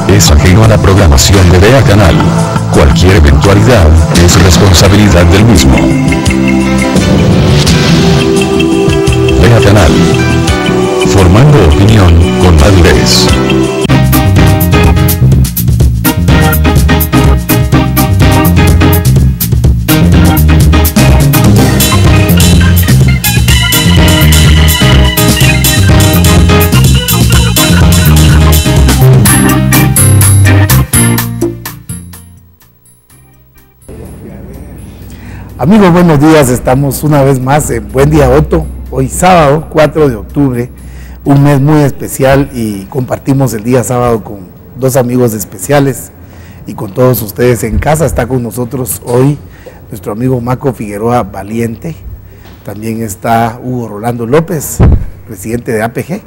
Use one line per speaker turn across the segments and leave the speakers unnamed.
es ajeno a la programación de Vea Canal. Cualquier eventualidad es responsabilidad del mismo. Vea Canal. Formando opinión con madurez.
Amigos, buenos días, estamos una vez más en Buen Día Otto, hoy sábado 4 de octubre, un mes muy especial y compartimos el día sábado con dos amigos especiales y con todos ustedes en casa. Está con nosotros hoy nuestro amigo Maco Figueroa Valiente, también está Hugo Rolando López, presidente de APG,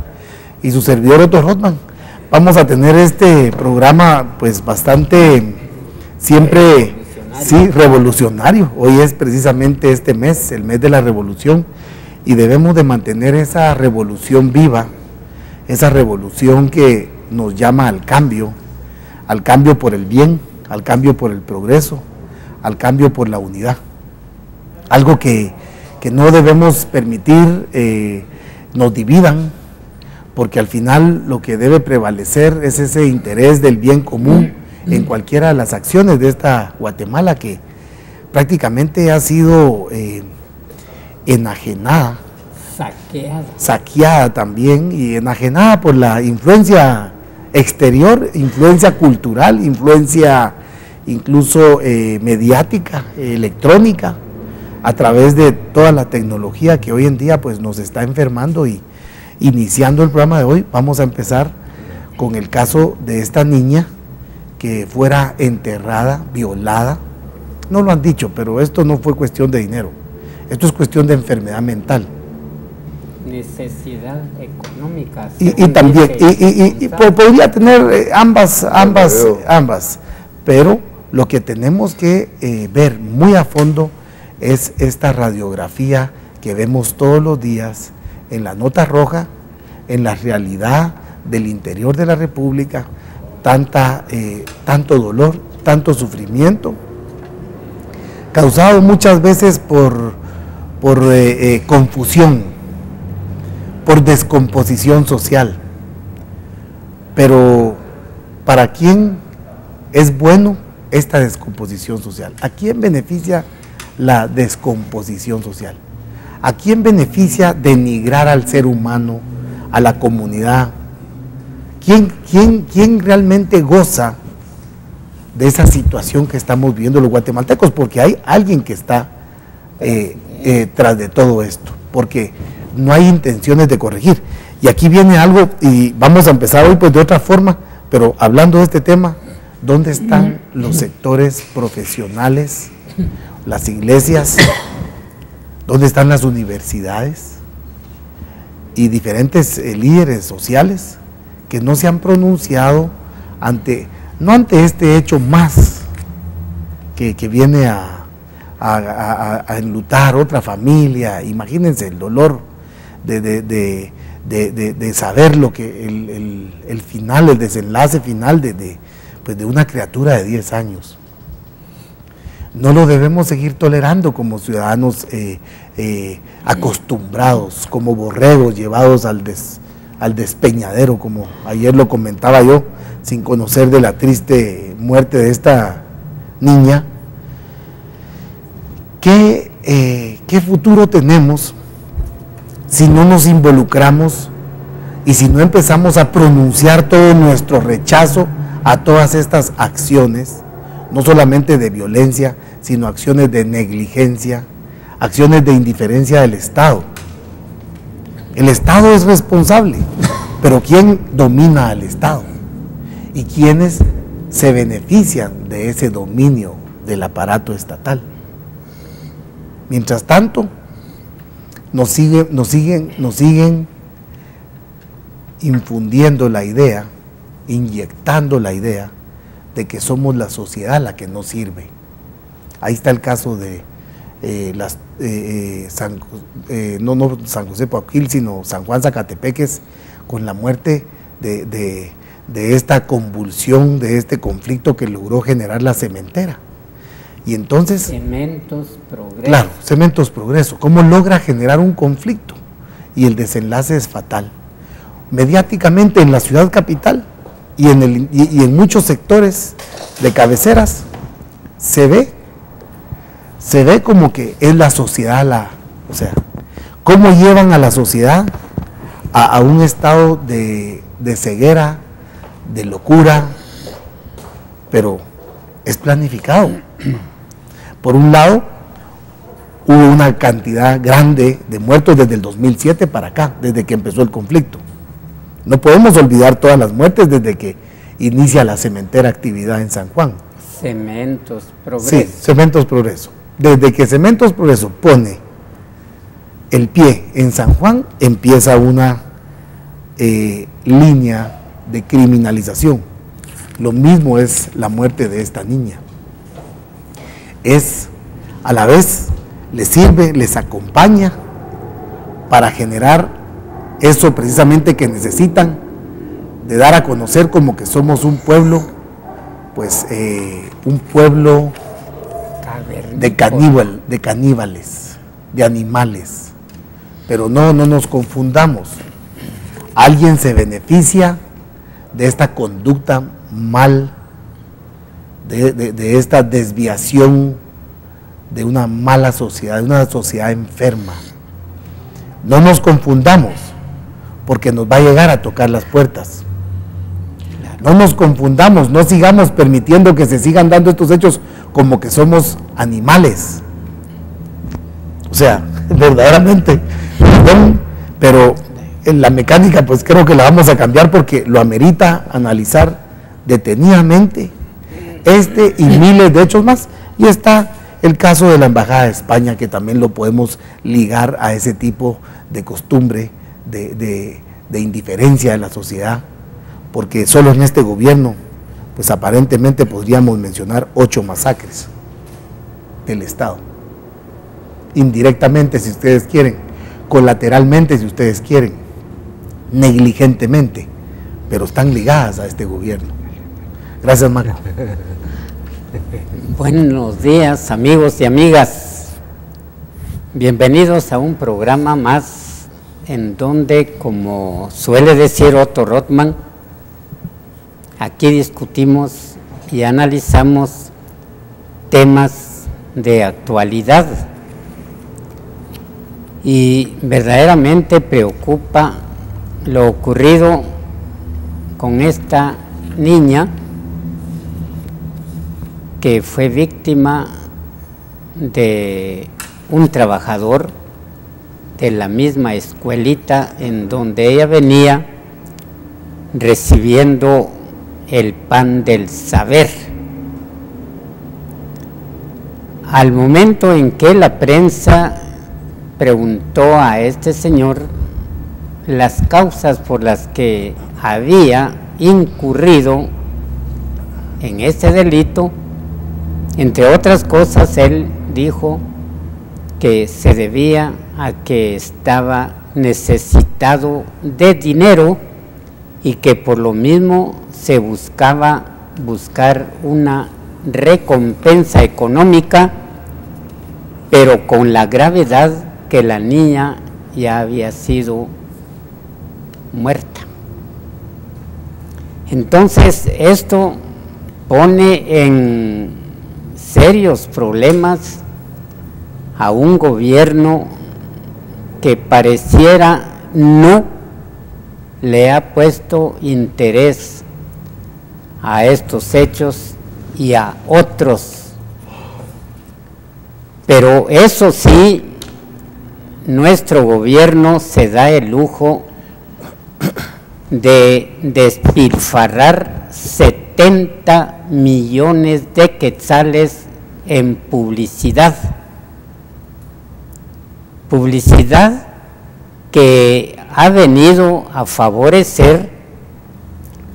y su servidor Otto Rotman. Vamos a tener este programa pues bastante siempre... Sí, revolucionario. Hoy es precisamente este mes, el mes de la revolución, y debemos de mantener esa revolución viva, esa revolución que nos llama al cambio por el bien, al cambio por el progreso, al cambio por la unidad. Algo que no debemos permitir nos dividan, porque al final lo que debe prevalecer es ese interés del bien común en cualquiera de las acciones de esta Guatemala que prácticamente ha sido enajenada, saqueada también, y enajenada por la influencia exterior, influencia cultural, influencia incluso mediática, electrónica, a través de toda la tecnología que hoy en día pues nos está enfermando. Y iniciando el programa de hoy vamos a empezar con el caso de esta niña que fuera enterrada, violada. No lo han dicho, pero esto no fue cuestión de dinero, esto es cuestión de enfermedad mental.
Necesidad económica.
Y también, podría tener ambas, pero lo que tenemos que ver muy a fondo es esta radiografía que vemos todos los días en la nota roja, en la realidad del interior de la República. Tanto dolor, tanto sufrimiento, causado muchas veces por confusión, por descomposición social. Pero ¿para quién es bueno esta descomposición social? ¿A quién beneficia la descomposición social? ¿A quién beneficia denigrar al ser humano, a la comunidad? ¿Quién realmente goza de esa situación que estamos viviendo los guatemaltecos? Porque hay alguien que está tras de todo esto, porque no hay intenciones de corregir. Y aquí viene algo, y vamos a empezar hoy pues de otra forma, pero hablando de este tema, ¿dónde están los sectores profesionales, las iglesias? ¿Dónde están las universidades y diferentes líderes sociales que no se han pronunciado no ante este hecho más que viene a enlutar otra familia? Imagínense el dolor de saber lo que el final, el desenlace final de una criatura de 10 años. No lo debemos seguir tolerando como ciudadanos acostumbrados, como borregos llevados al despeñadero, como ayer lo comentaba yo, sin conocer de la triste muerte de esta niña. ¿Qué futuro tenemos si no nos involucramos y si no empezamos a pronunciar todo nuestro rechazo a todas estas acciones, no solamente de violencia, sino acciones de negligencia, acciones de indiferencia del Estado? El Estado es responsable, pero ¿quién domina al Estado? ¿Y quiénes se benefician de ese dominio del aparato estatal? Mientras tanto, nos siguen infundiendo la idea, inyectando la idea de que somos la sociedad la que no sirve. Ahí está el caso de no San José Pauquil, sino San Juan Zacatepeques, con la muerte de de esta convulsión, de este conflicto que logró generar la cementera. Y entonces...
Cementos Progreso.
Claro, Cementos Progreso. ¿Cómo logra generar un conflicto? Y el desenlace es fatal. Mediáticamente en la ciudad capital y en muchos sectores de cabeceras se ve como que es la sociedad, o sea, cómo llevan a la sociedad a un estado de ceguera, de locura, pero es planificado. Por un lado, hubo una cantidad grande de muertos desde el 2007 para acá, desde que empezó el conflicto. No podemos olvidar todas las muertes desde que inicia la cementera actividad en San Juan.
Cementos Progreso.
Sí, Cementos Progreso. Desde que Cementos Progreso pone el pie en San Juan, empieza una línea de criminalización. Lo mismo es la muerte de esta niña. Es, a la vez, les sirve, les acompaña para generar eso precisamente que necesitan, de dar a conocer como que somos un pueblo, pues un pueblo de caníbales, de animales. Pero no nos confundamos. Alguien se beneficia de esta conducta mal, de esta desviación de una mala sociedad, de una sociedad enferma. No nos confundamos, porque nos va a llegar a tocar las puertas. No nos confundamos, no sigamos permitiendo que se sigan dando estos hechos como que somos animales. O sea, verdaderamente, perdón, pero en la mecánica pues creo que la vamos a cambiar porque lo amerita analizar detenidamente y miles de hechos más. Y está el caso de la Embajada de España, que también lo podemos ligar a ese tipo de costumbre, de indiferencia de la sociedad, porque solo en este gobierno, pues aparentemente podríamos mencionar 8 masacres del Estado. Indirectamente, si ustedes quieren, colateralmente, si ustedes quieren, negligentemente, pero están ligadas a este gobierno. Gracias, Marco.
Buenos días, amigos y amigas. Bienvenidos a un programa más en donde, como suele decir Otto Rothman, aquí discutimos y analizamos temas de actualidad. Y verdaderamente preocupa lo ocurrido con esta niña que fue víctima de un trabajador de la misma escuelita en donde ella venía recibiendo el pan del saber. Al momento en que la prensa preguntó a este señor las causas por las que había incurrido en este delito, entre otras cosas, él dijo que se debía a que estaba necesitado de dinero y que por lo mismo se buscar una recompensa económica, pero con la gravedad que la niña ya había sido muerta. Entonces esto pone en serios problemas a un gobierno que pareciera no le ha puesto interés a estos hechos y a otros. Pero eso sí, nuestro gobierno se da el lujo de despilfarrar 70 millones de quetzales en publicidad. Publicidad que ha venido a favorecer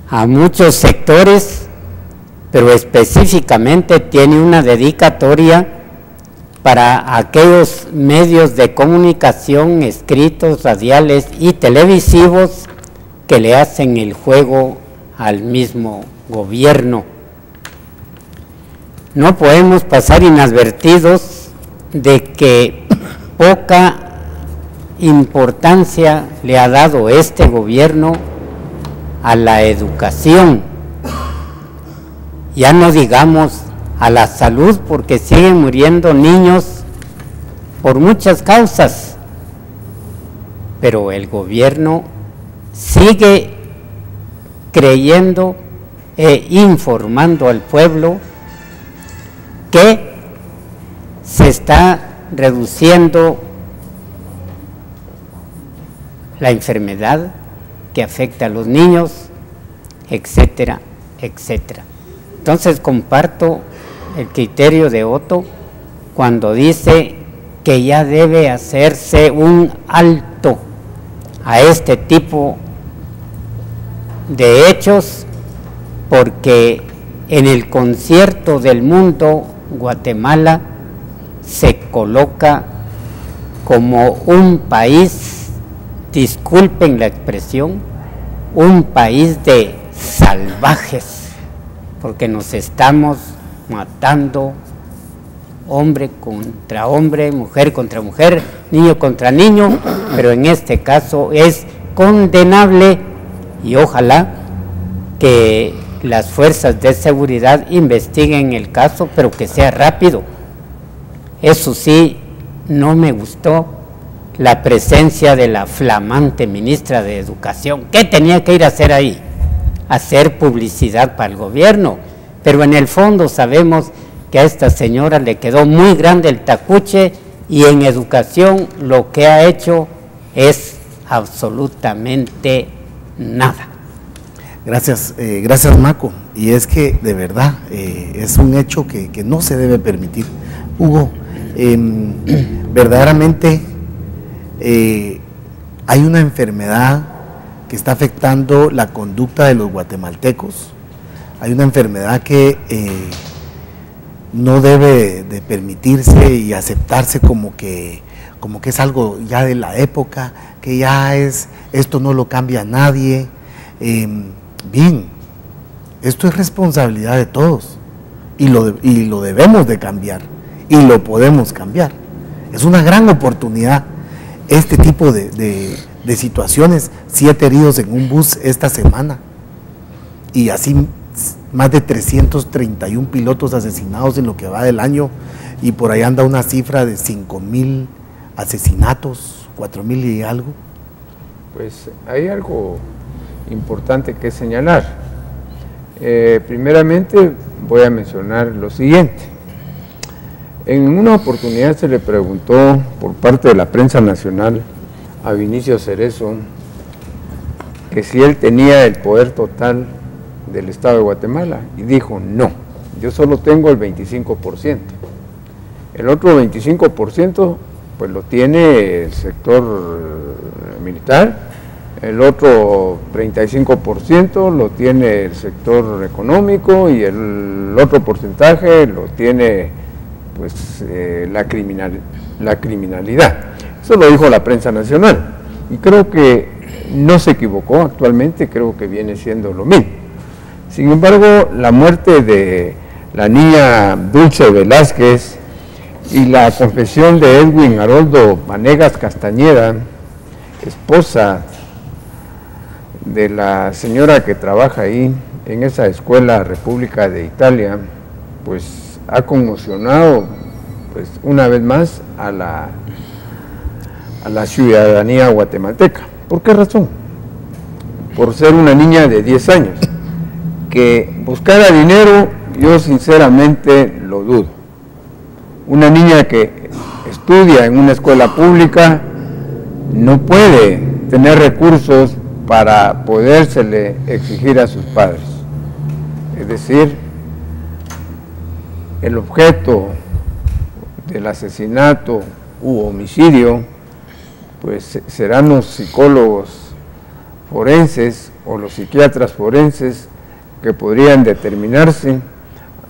a muchos sectores, pero específicamente tiene una dedicatoria para aquellos medios de comunicación escritos, radiales y televisivos que le hacen el juego al mismo gobierno. No podemos pasar inadvertidos de que poca importancia le ha dado este gobierno a la educación, ya no digamos a la salud, porque siguen muriendo niños por muchas causas, pero el gobierno sigue creyendo e informando al pueblo que se está reduciendo la enfermedad que afecta a los niños, etcétera, etcétera. Entonces comparto el criterio de Otto cuando dice que ya debe hacerse un alto a este tipo de hechos, porque en el concierto del mundo Guatemala se coloca como un país, disculpen la expresión, un país de salvajes, porque nos estamos matando hombre contra hombre, mujer contra mujer, niño contra niño, pero en este caso es condenable y ojalá que las fuerzas de seguridad investiguen el caso, pero que sea rápido. Eso sí, no me gustó la presencia de la flamante ministra de Educación. ¿Qué tenía que ir a hacer ahí? Hacer publicidad para el gobierno, pero en el fondo sabemos que a esta señora le quedó muy grande el tacuche y en educación lo que ha hecho es absolutamente nada.
Gracias, gracias Maco. Y es que de verdad es un hecho que no se debe permitir. Hugo, verdaderamente hay una enfermedad que está afectando la conducta de los guatemaltecos. Hay una enfermedad que no debe de permitirse y aceptarse como que es algo ya de la época, que ya esto no lo cambia nadie. Bien, esto es responsabilidad de todos y lo debemos de cambiar y lo podemos cambiar. Es una gran oportunidad este tipo de situaciones. 7 heridos en un bus esta semana y así más de 331 pilotos asesinados en lo que va del año, y por ahí anda una cifra de 5,000 asesinatos, 4,000 y algo.
Pues hay algo importante que señalar. Primeramente voy a mencionar lo siguiente. En una oportunidad se le preguntó por parte de la prensa nacional a Vinicio Cerezo que si él tenía el poder total del Estado de Guatemala, y dijo no, yo solo tengo el 25%. El otro 25% pues lo tiene el sector militar, el otro 35% lo tiene el sector económico y el otro porcentaje lo tiene pues la criminalidad. Eso lo dijo la prensa nacional y creo que no se equivocó. Actualmente creo que viene siendo lo mismo. Sin embargo, la muerte de la niña Dulce Velázquez y la confesión de Edwin Haroldo Vanegas Castañeda, esposa de la señora que trabaja ahí en esa escuela República de Italia, pues ha conmocionado pues una vez más a la ciudadanía guatemalteca. ¿Por qué razón? Por ser una niña de 10 años. Que buscara dinero, yo sinceramente lo dudo. Una niña que estudia en una escuela pública no puede tener recursos para podérsele exigir a sus padres. Es decir, el objeto del asesinato u homicidio, pues serán los psicólogos forenses o los psiquiatras forenses que podrían determinarse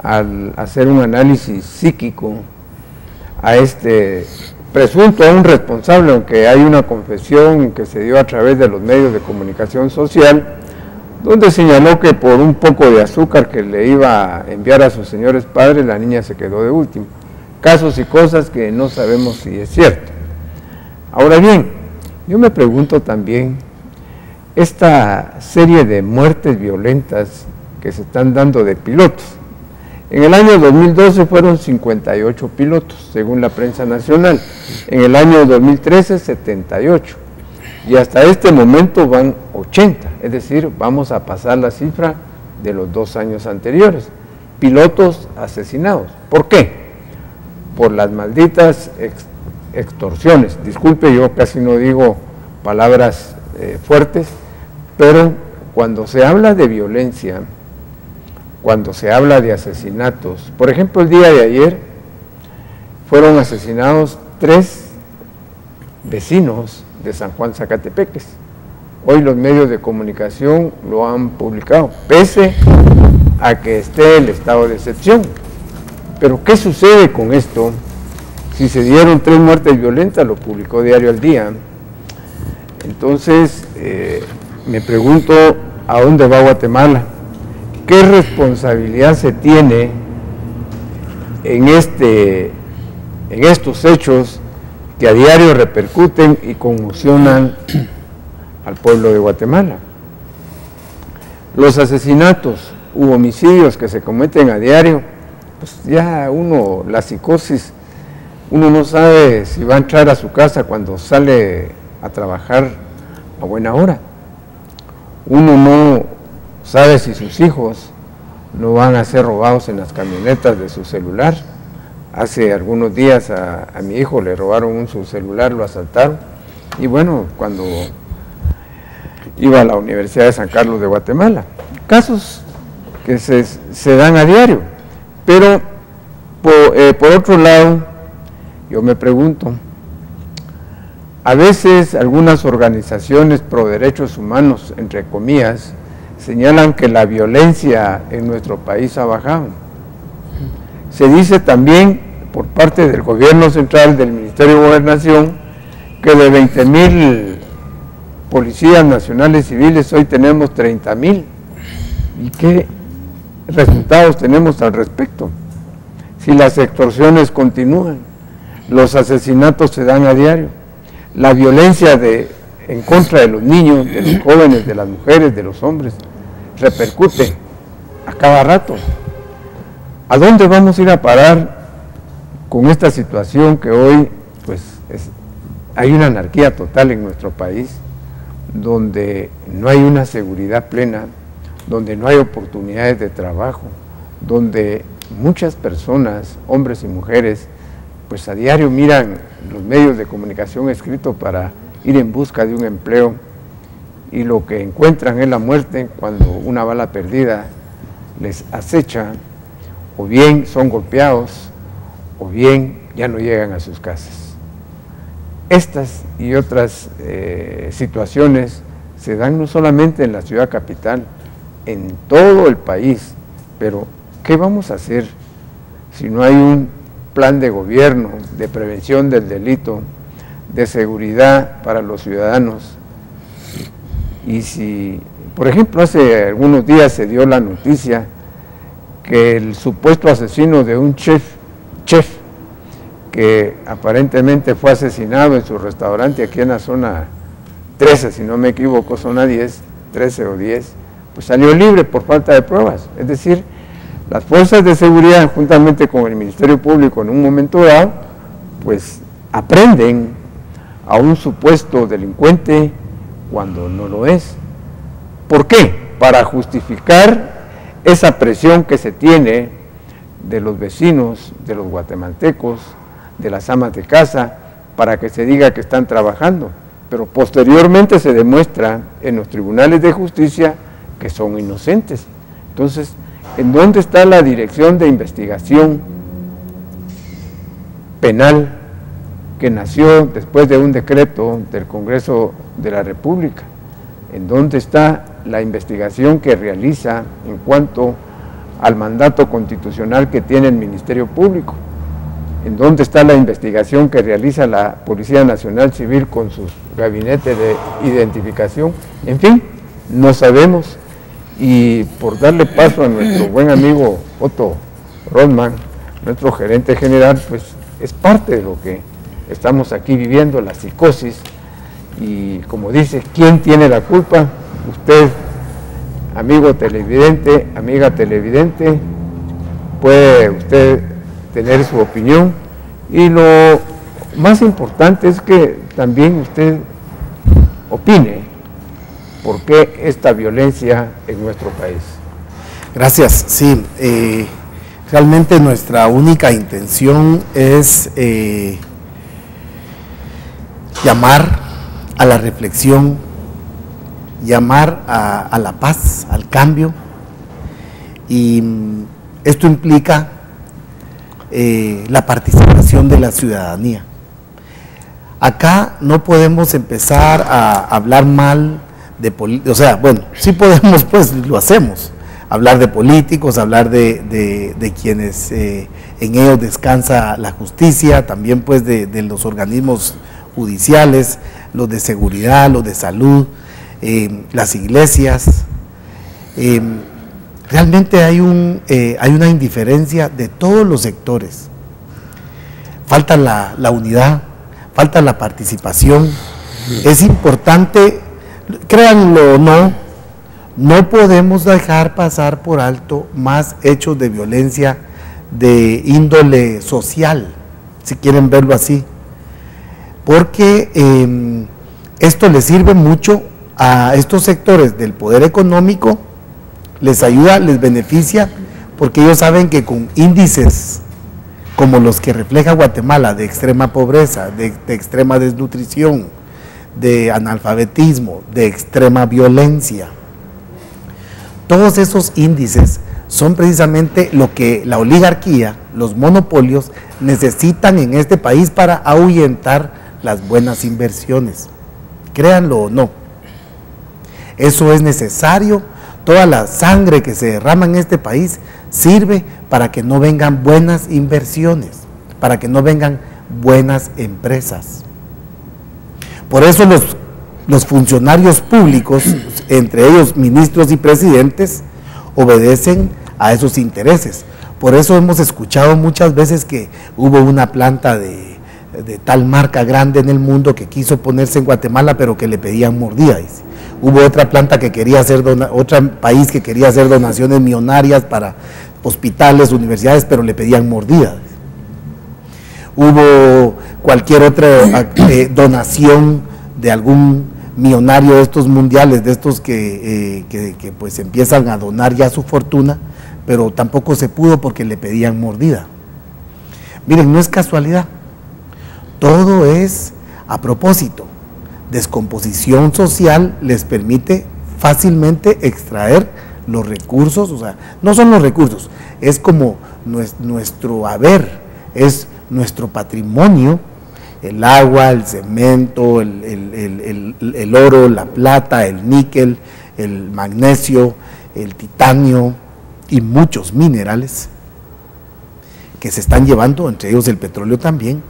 al hacer un análisis psíquico a este presunto, a un responsable, aunque hay una confesión que se dio a través de los medios de comunicación social, donde señaló que por un poco de azúcar que le iba a enviar a sus señores padres, la niña se quedó de último. Casos y cosas que no sabemos si es cierto. Ahora bien, yo me pregunto también, esta serie de muertes violentas que se están dando de pilotos. En el año 2012 fueron 58 pilotos, según la prensa nacional. En el año 2013, 78. Y hasta este momento van 80, es decir, vamos a pasar la cifra de los 2 años anteriores. Pilotos asesinados. ¿Por qué? Por las malditas extorsiones. Disculpe, yo casi no digo palabras fuertes, pero cuando se habla de violencia, cuando se habla de asesinatos, por ejemplo, el día de ayer fueron asesinados 3 vecinos de San Juan Zacatepeques. Hoy los medios de comunicación lo han publicado, pese a que esté el estado de excepción. Pero ¿qué sucede con esto? Si se dieron 3 muertes violentas, lo publicó Diario al Día. Entonces, me pregunto, ¿a dónde va Guatemala? ¿Qué responsabilidad se tiene en estos hechos que a diario repercuten y conmocionan al pueblo de Guatemala? Los asesinatos u homicidios que se cometen a diario, pues ya la psicosis, uno no sabe si va a entrar a su casa cuando sale a trabajar a buena hora. Uno no sabe si sus hijos no van a ser robados en las camionetas de su celular. Hace algunos días a mi hijo le robaron su celular, lo asaltaron. Y bueno, cuando iba a la Universidad de San Carlos de Guatemala. Casos que se dan a diario. Pero, por otro lado, yo me pregunto, a veces algunas organizaciones pro derechos humanos, entre comillas, señalan que la violencia en nuestro país ha bajado. Se dice también por parte del gobierno central, del Ministerio de Gobernación, que de 20,000 policías nacionales civiles hoy tenemos 30,000. ¿Y qué resultados tenemos al respecto? Si las extorsiones continúan, los asesinatos se dan a diario, la violencia en contra de los niños, de los jóvenes, de las mujeres, de los hombres, repercute a cada rato. ¿A dónde vamos a ir a parar con esta situación que hoy pues hay una anarquía total en nuestro país, donde no hay una seguridad plena, donde no hay oportunidades de trabajo, donde muchas personas, hombres y mujeres, pues a diario miran los medios de comunicación escritos para ir en busca de un empleo y lo que encuentran es la muerte cuando una bala perdida les acecha, o bien son golpeados, o bien ya no llegan a sus casas. Estas y otras situaciones se dan no solamente en la ciudad capital, en todo el país, pero ¿qué vamos a hacer si no hay un plan de gobierno, de prevención del delito, de seguridad para los ciudadanos? Y si, por ejemplo, hace algunos días se dio la noticia que el supuesto asesino de un chef que aparentemente fue asesinado en su restaurante aquí en la zona 13, si no me equivoco, zona 10, 13 o 10, pues salió libre por falta de pruebas. Es decir, las fuerzas de seguridad, juntamente con el Ministerio Público en un momento dado, pues aprenden a un supuesto delincuente cuando no lo es. ¿Por qué? Para justificar esa presión que se tiene de los vecinos, de los guatemaltecos, de las amas de casa, para que se diga que están trabajando, pero posteriormente se demuestra en los tribunales de justicia que son inocentes. Entonces, ¿en dónde está la Dirección de Investigación Penal que nació después de un decreto del Congreso de la República? ¿En dónde está la investigación que realiza en cuanto al mandato constitucional que tiene el Ministerio Público? ¿En dónde está la investigación que realiza la Policía Nacional Civil con sus gabinetes de identificación? En fin, no sabemos. Y por darle paso a nuestro buen amigo Otto Rothman, nuestro gerente general, pues es parte de lo que estamos aquí viviendo, la psicosis. Y como dice, ¿quién tiene la culpa? Usted, amigo televidente, amiga televidente, puede usted tener su opinión, y lo más importante es que también usted opine por qué esta violencia en nuestro país.
Gracias, sí, realmente nuestra única intención es llamar a la reflexión, llamar a la paz, al cambio, y esto implica la participación de la ciudadanía. Acá no podemos empezar a hablar mal de políticos, o sea, bueno, sí podemos, pues lo hacemos, hablar de políticos, hablar de quienes en ellos descansa la justicia, también pues de los organismos judiciales, los de seguridad, los de salud, las iglesias. Realmente hay una indiferencia de todos los sectores. Falta la unidad, falta la participación. Es importante, créanlo o no, no podemos dejar pasar por alto más hechos de violencia de índole social, si quieren verlo así, porque esto le sirve mucho a estos sectores del poder económico, les ayuda, les beneficia, porque ellos saben que con índices como los que refleja Guatemala, de extrema pobreza, de extrema desnutrición, de analfabetismo, de extrema violencia, todos esos índices son precisamente lo que la oligarquía, los monopolios, necesitan en este país para ahuyentar las buenas inversiones. Créanlo o no, eso es necesario. Toda la sangre que se derrama en este país sirve para que no vengan buenas inversiones, para que no vengan buenas empresas. Por eso los funcionarios públicos, entre ellos ministros y presidentes, obedecen a esos intereses. Por eso hemos escuchado muchas veces que hubo una planta de tal marca grande en el mundo que quiso ponerse en Guatemala, pero que le pedían mordida. Hubo otra planta que quería hacer, otro país que quería hacer donaciones millonarias para hospitales, universidades, pero le pedían mordida. Hubo cualquier otra donación de algún millonario de estos mundiales, de estos que pues empiezan a donar ya su fortuna, pero tampoco se pudo porque le pedían mordida. Miren, no es casualidad, todo es a propósito. Descomposición social les permite fácilmente extraer los recursos, o sea, no son los recursos, es como nuestro haber, es nuestro patrimonio, el agua, el cemento, el oro, la plata, el níquel, el magnesio, el titanio y muchos minerales que se están llevando, entre ellos el petróleo también,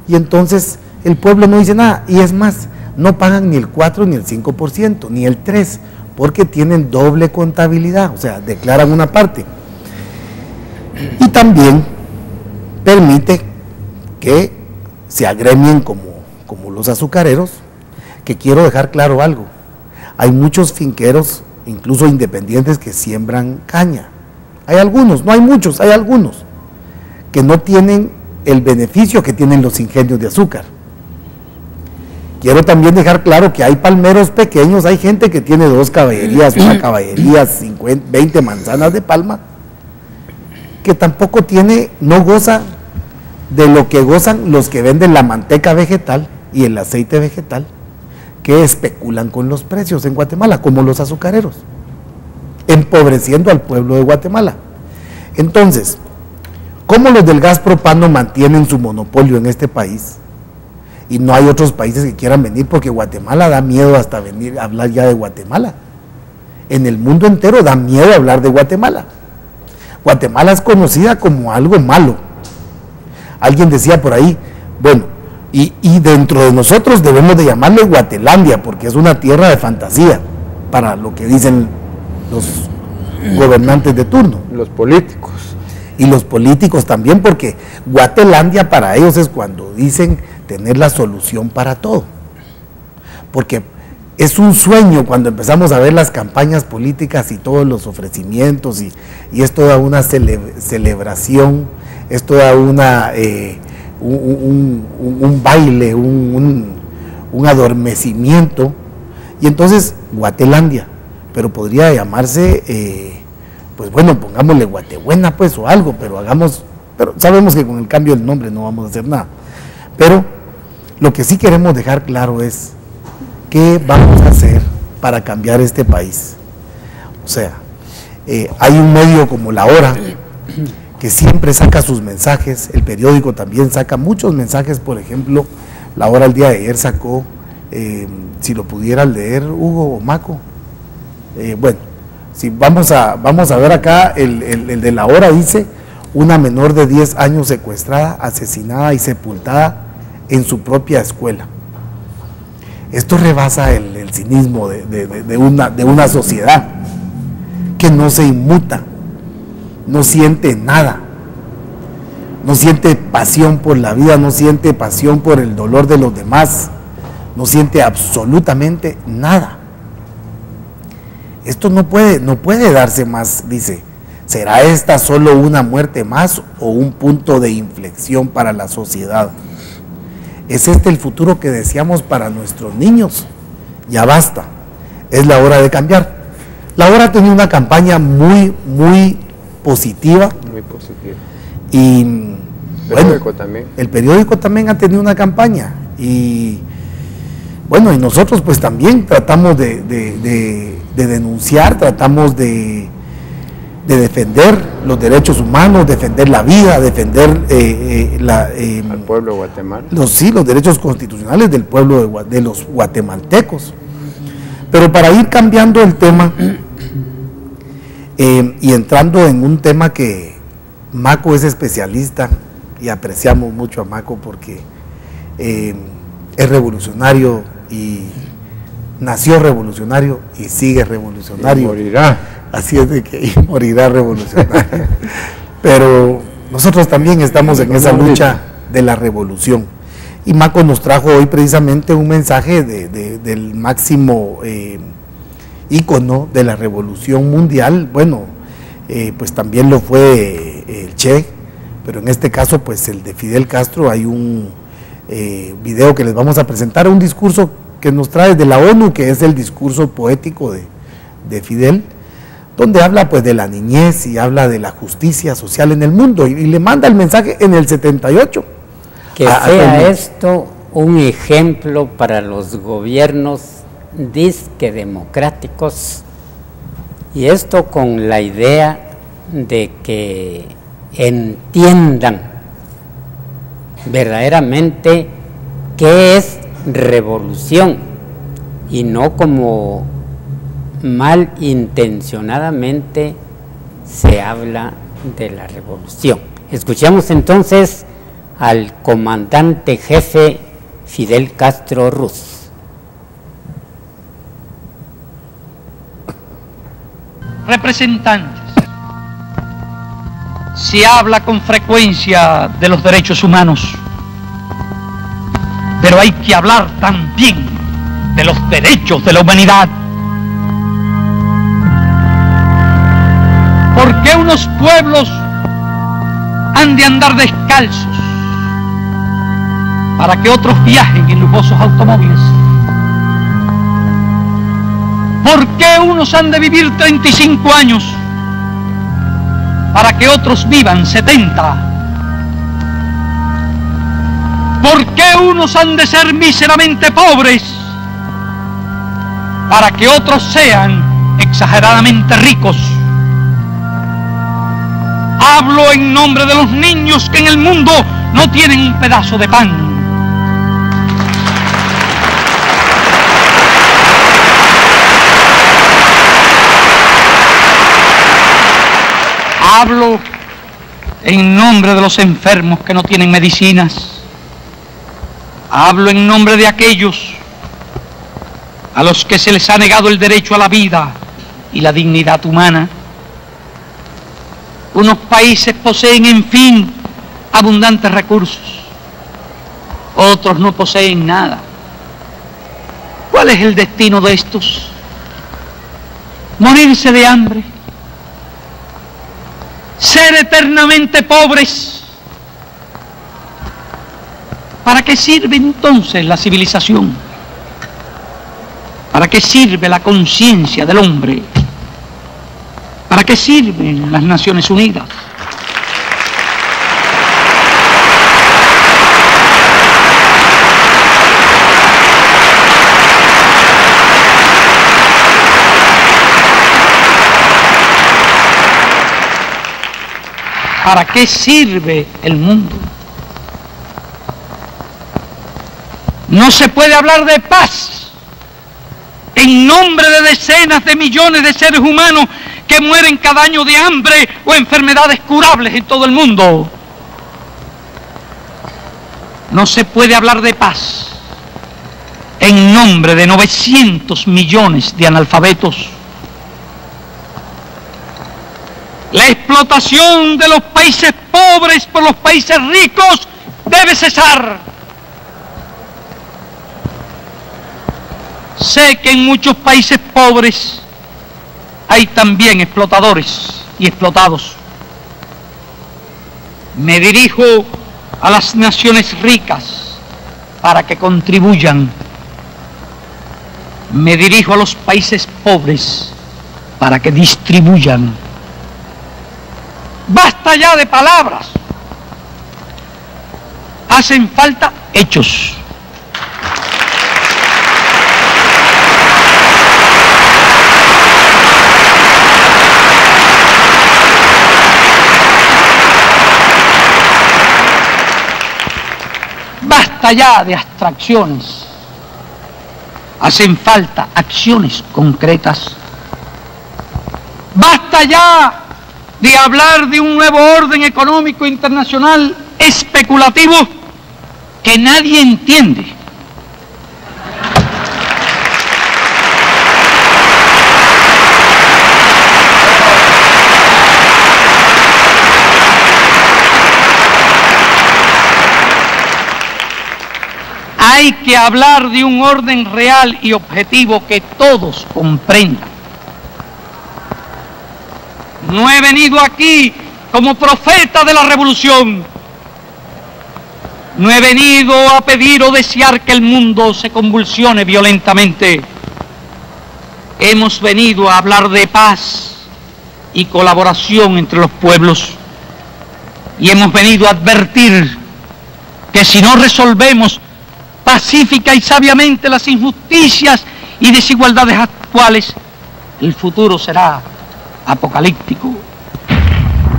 y entonces el pueblo no dice nada, y es más, no pagan ni el 4 ni el 5%, ni el 3%, porque tienen doble contabilidad, o sea, declaran una parte. Y también permite que se agremien como los azucareros, que quiero dejar claro algo. Hay muchos finqueros, incluso independientes, que siembran caña. Hay algunos, no hay muchos, hay algunos, que no tienen el beneficio que tienen los ingenios de azúcar. Quiero también dejar claro que hay palmeros pequeños, hay gente que tiene 2 caballerías, una caballería, 20 manzanas de palma, que tampoco no goza de lo que gozan los que venden la manteca vegetal y el aceite vegetal, que especulan con los precios en Guatemala, como los azucareros, empobreciendo al pueblo de Guatemala. Entonces, ¿cómo los del gas propano mantienen su monopolio en este país? Y no hay otros países que quieran venir, porque Guatemala da miedo hasta venir a hablar ya de Guatemala. En el mundo entero da miedo hablar de Guatemala. Guatemala es conocida como algo malo. Alguien decía por ahí, bueno, y dentro de nosotros debemos de llamarle Guatelandia, porque es una tierra de fantasía, para lo que dicen los gobernantes de turno.
Los políticos.
Y los políticos también, porque Guatelandia para ellos es cuando dicen tener la solución para todo. Porque es un sueño cuando empezamos a ver las campañas políticas y todos los ofrecimientos, y es toda una celebración, es toda una un baile, un adormecimiento. Y entonces Guatelandia, pero podría llamarse, pues bueno, pongámosle Guatebuena pues o algo, pero sabemos que con el cambio del nombre no vamos a hacer nada. Pero lo que sí queremos dejar claro es qué vamos a hacer para cambiar este país. O sea, hay un medio como La Hora que siempre saca sus mensajes, el periódico también saca muchos mensajes. Por ejemplo, La Hora el día de ayer sacó, si lo pudieras leer, Hugo o Maco, bueno, si vamos a ver acá, el de La Hora dice: una menor de 10 años secuestrada, asesinada y sepultada en su propia escuela. Esto rebasa el cinismo de una sociedad que no se inmuta, no siente nada, no siente pasión por la vida, no siente pasión por el dolor de los demás, no siente absolutamente nada. Esto no puede darse más, dice. ¿Será esta solo una muerte más o un punto de inflexión para la sociedad? ¿Es este el futuro que deseamos para nuestros niños? Ya basta, es la hora de cambiar. La Hora ha tenido una campaña muy positiva.
Muy positiva.
Y
Periódico
bueno,
también.
El periódico también ha tenido una campaña. Y bueno, y nosotros pues también tratamos de denunciar, tratamos de defender los derechos humanos, defender la vida, defender
al pueblo de Guatemala.
Los derechos constitucionales del pueblo de los guatemaltecos. Pero para ir cambiando el tema y entrando en un tema que Maco es especialista, y apreciamos mucho a Maco porque es revolucionario y nació revolucionario y sigue revolucionario.
Y morirá.
Así es de que morirá revolucionario. Pero nosotros también estamos en esa lucha de la revolución. Y Maco nos trajo hoy precisamente un mensaje del máximo ícono de la revolución mundial. Bueno, pues también lo fue el Che, pero en este caso pues el de Fidel Castro. Hay un video que les vamos a presentar, un discurso que nos trae de la ONU, que es el discurso poético de Fidel, donde habla pues de la niñez y habla de la justicia social en el mundo, y le manda el mensaje en el 78.
Que sea esto un ejemplo para los gobiernos disque democráticos, y esto con la idea de que entiendan verdaderamente qué es revolución, y no como malintencionadamente se habla de la revolución. Escuchamos entonces al comandante jefe Fidel Castro Ruz.
Representantes, se habla con frecuencia de los derechos humanos, pero hay que hablar también de los derechos de la humanidad. ¿Por qué unos pueblos han de andar descalzos para que otros viajen en lujosos automóviles? ¿Por qué unos han de vivir 35 años para que otros vivan 70? ¿Por qué unos han de ser míseramente pobres para que otros sean exageradamente ricos? Hablo en nombre de los niños que en el mundo no tienen un pedazo de pan. Hablo en nombre de los enfermos que no tienen medicinas. Hablo en nombre de aquellos a los que se les ha negado el derecho a la vida y la dignidad humana. Unos países poseen, en fin, abundantes recursos. Otros no poseen nada. ¿Cuál es el destino de estos? Morirse de hambre. Ser eternamente pobres. ¿Para qué sirve entonces la civilización? ¿Para qué sirve la conciencia del hombre? ¿Para qué sirven las Naciones Unidas? ¿Para qué sirve el mundo? No se puede hablar de paz en nombre de decenas de millones de seres humanos que mueren cada año de hambre o enfermedades curables en todo el mundo. No se puede hablar de paz en nombre de 900 millones de analfabetos. La explotación de los países pobres por los países ricos debe cesar. Sé que en muchos países pobres hay también explotadores y explotados. Me dirijo a las naciones ricas para que contribuyan. Me dirijo a los países pobres para que distribuyan. Basta ya de palabras. Hacen falta hechos. Basta ya de abstracciones. Hacen falta acciones concretas. Basta ya de hablar de un nuevo orden económico internacional especulativo que nadie entiende. Hay que hablar de un orden real y objetivo que todos comprendan. No he venido aquí como profeta de la revolución. No he venido a pedir o desear que el mundo se convulsione violentamente. Hemos venido a hablar de paz y colaboración entre los pueblos. Y hemos venido a advertir que si no resolvemos pacífica y sabiamente las injusticias y desigualdades actuales, el futuro será apocalíptico.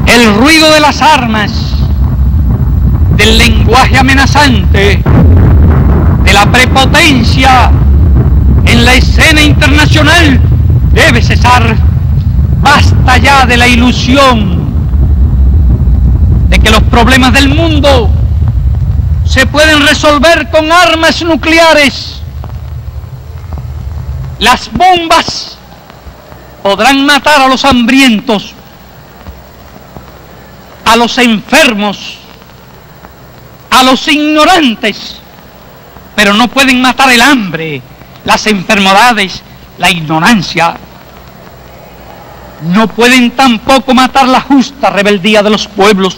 El ruido de las armas, del lenguaje amenazante, de la prepotencia en la escena internacional debe cesar. Basta ya de la ilusión de que los problemas del mundo se pueden resolver con armas nucleares. Las bombas podrán matar a los hambrientos, a los enfermos, a los ignorantes, pero no pueden matar el hambre, las enfermedades, la ignorancia. No pueden tampoco matar la justa rebeldía de los pueblos.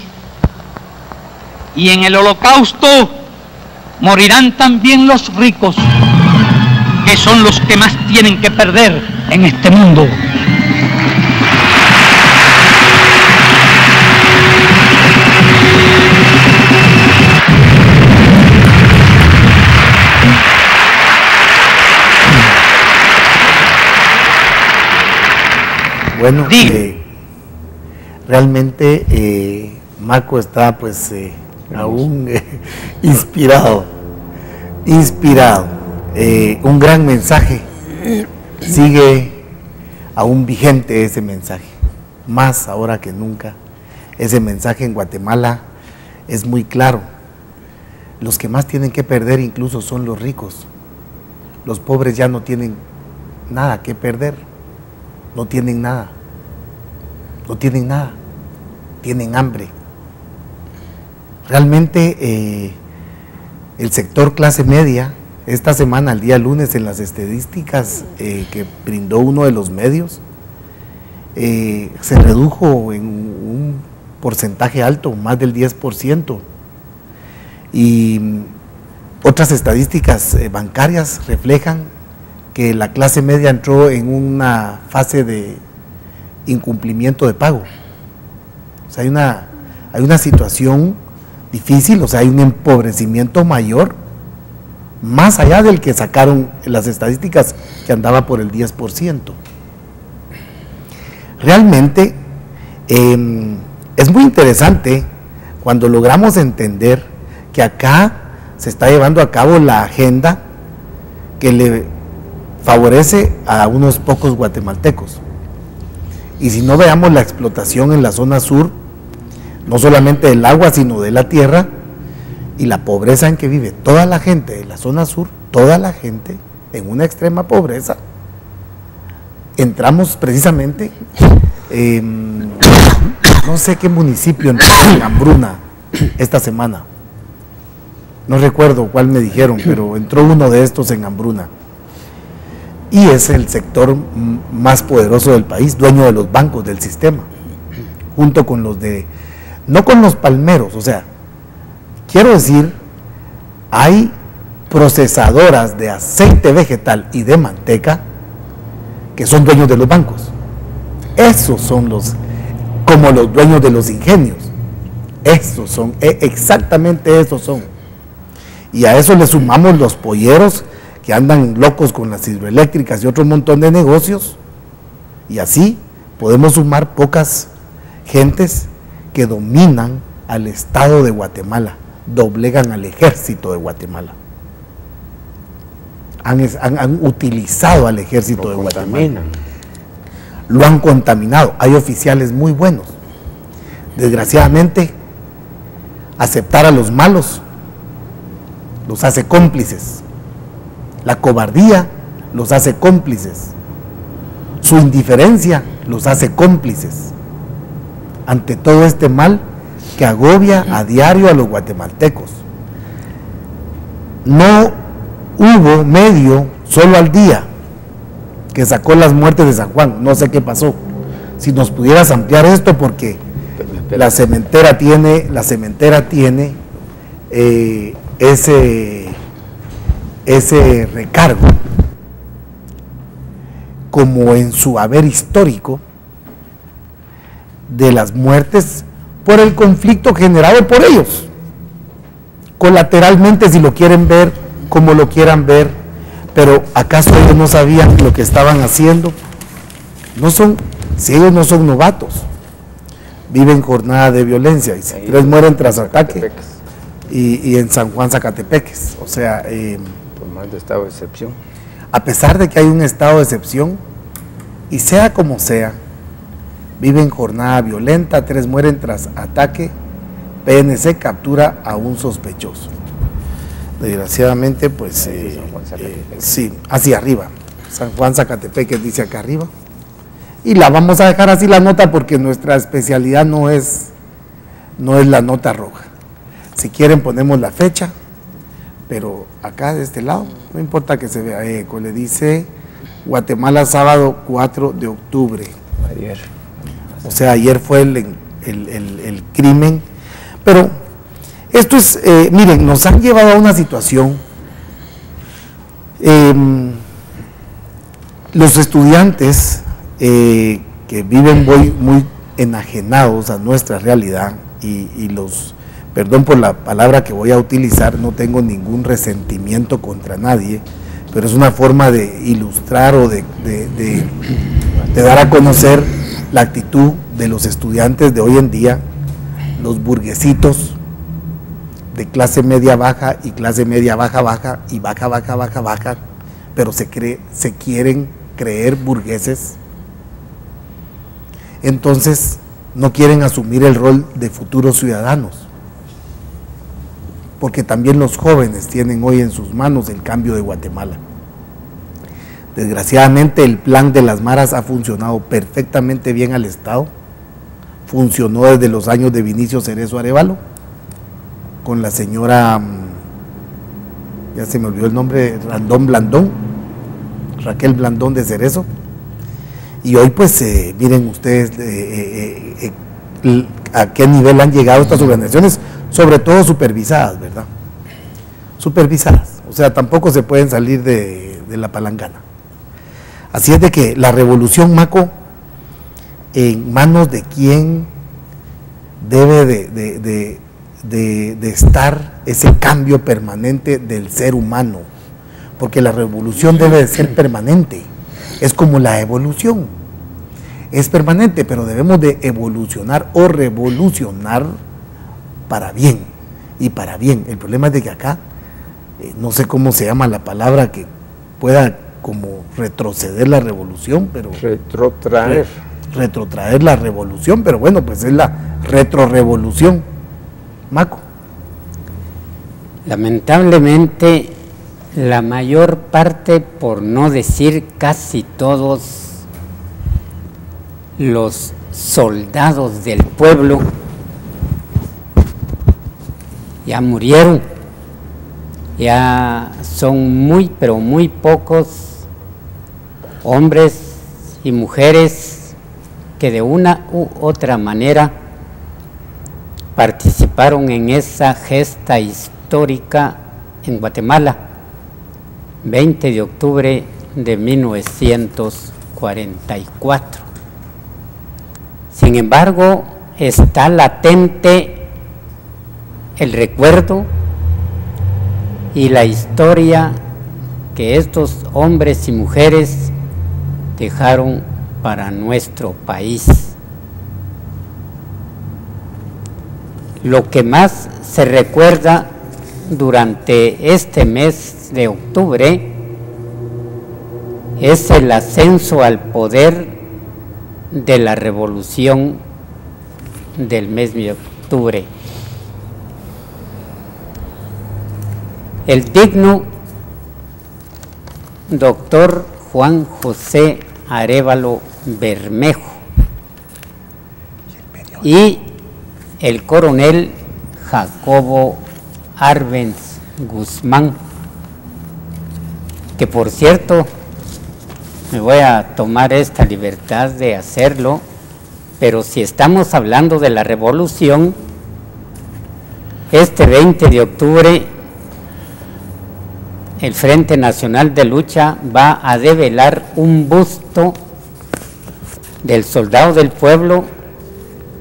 Y en el holocausto morirán también los ricos, que son los que más tienen que perder en este mundo.
Bueno, realmente Marco está pues aún inspirado. Un gran mensaje. Sigue aún vigente ese mensaje, más ahora que nunca. Ese mensaje en Guatemala es muy claro. Los que más tienen que perder incluso son los ricos. Los pobres ya no tienen nada que perder. no tienen nada. No tienen nada. Tienen hambre. Realmente el sector clase media, esta semana, el día lunes, en las estadísticas que brindó uno de los medios, se redujo en un porcentaje alto, más del 10%. Y otras estadísticas bancarias reflejan que la clase media entró en una fase de incumplimiento de pago. O sea, hay una situación difícil, o sea, hay un empobrecimiento mayor, más allá del que sacaron las estadísticas, que andaba por el 10%. Realmente es muy interesante cuando logramos entender que acá se está llevando a cabo la agenda que le favorece a unos pocos guatemaltecos. Y si no veamos la explotación en la zona sur, no solamente del agua, sino de la tierra, y la pobreza en que vive toda la gente de la zona sur, toda la gente en una extrema pobreza, entramos precisamente, no sé qué municipio entró en Ambruna esta semana, no recuerdo cuál me dijeron, pero entró uno de estos en Ambruna. Y es el sector más poderoso del país, dueño de los bancos del sistema, junto con los de, no con los palmeros, o sea, quiero decir, hay procesadoras de aceite vegetal y de manteca que son dueños de los bancos. Esos son como los dueños de los ingenios. Esos son, exactamente esos son. Y a eso le sumamos los polleros que andan locos con las hidroeléctricas y otro montón de negocios, y así podemos sumar pocas gentes que dominan al Estado de Guatemala, doblegan al ejército de Guatemala. Han utilizado al ejército de Guatemala. Lo han contaminado. Hay oficiales muy buenos. Desgraciadamente, aceptar a los malos los hace cómplices. La cobardía los hace cómplices. Su indiferencia los hace cómplices ante todo este mal que agobia a diario a los guatemaltecos. No hubo medio solo al día que sacó las muertes de San Juan, no sé qué pasó. Si nos pudieras ampliar esto, porque la cementera tiene ese recargo como en su haber histórico de las muertes por el conflicto generado por ellos, colateralmente, si lo quieren ver como lo quieran ver. Pero ¿acaso ellos no sabían lo que estaban haciendo? No son, si ellos no son novatos, viven jornada de violencia, y si 3 mueren tras ataque, y en San Juan, Zacatepeques, o sea,
por más de estado de excepción.
A pesar de que hay un estado de excepción, y sea como sea, viven jornada violenta, 3 mueren tras ataque, PNC captura a un sospechoso. Desgraciadamente, pues, sí, hacia arriba, San Juan, Zacatepeques dice acá arriba, y la vamos a dejar así la nota porque nuestra especialidad no es la nota roja. Si quieren ponemos la fecha, pero acá de este lado, no importa que se vea eco, le dice Guatemala, sábado 4 de octubre.
Ayer.
O sea, ayer fue el crimen, pero esto es, miren, nos han llevado a una situación, los estudiantes que viven muy enajenados a nuestra realidad, y los, perdón por la palabra que voy a utilizar, no tengo ningún resentimiento contra nadie, pero es una forma de ilustrar o de dar a conocer la actitud de los estudiantes de hoy en día, los burguesitos de clase media baja y clase media baja baja y baja baja baja baja, pero se quieren creer burgueses. Entonces no quieren asumir el rol de futuros ciudadanos, porque también los jóvenes tienen hoy en sus manos el cambio de Guatemala. Desgraciadamente el plan de las maras ha funcionado perfectamente bien al Estado. Funcionó desde los años de Vinicio Cerezo Arévalo, con la señora, ya se me olvidó el nombre, Raquel Blandón de Cerezo. Y hoy pues miren ustedes a qué nivel han llegado estas organizaciones, sobre todo supervisadas, ¿verdad? Supervisadas, o sea, tampoco se pueden salir de la palangana. Así es de que la revolución, Maco, en manos de quién debe de estar ese cambio permanente del ser humano, porque la revolución debe de ser permanente, es como la evolución, es permanente, pero debemos de evolucionar o revolucionar para bien, y para bien. El problema es de que acá, no sé cómo se llama la palabra que pueda como retroceder la revolución, pero retrotraer la revolución, pero bueno, pues es la retrorevolución. Maco.
Lamentablemente, la mayor parte, por no decir casi todos, los soldados del pueblo ya murieron, ya son muy, pero muy pocos hombres y mujeres que de una u otra manera participaron en esa gesta histórica en Guatemala, 20 de octubre de 1944. Sin embargo, está latente el recuerdo y la historia que estos hombres y mujeres dejaron para nuestro país. Lo que más se recuerda durante este mes de octubre es el ascenso al poder de la revolución del mes de octubre. El digno doctor Juan José Arévalo Bermejo y el coronel Jacobo Arbenz Guzmán, que por cierto me voy a tomar esta libertad de hacerlo, pero si estamos hablando de la revolución, este 20 de octubre el Frente Nacional de Lucha va a develar un busto del soldado del pueblo,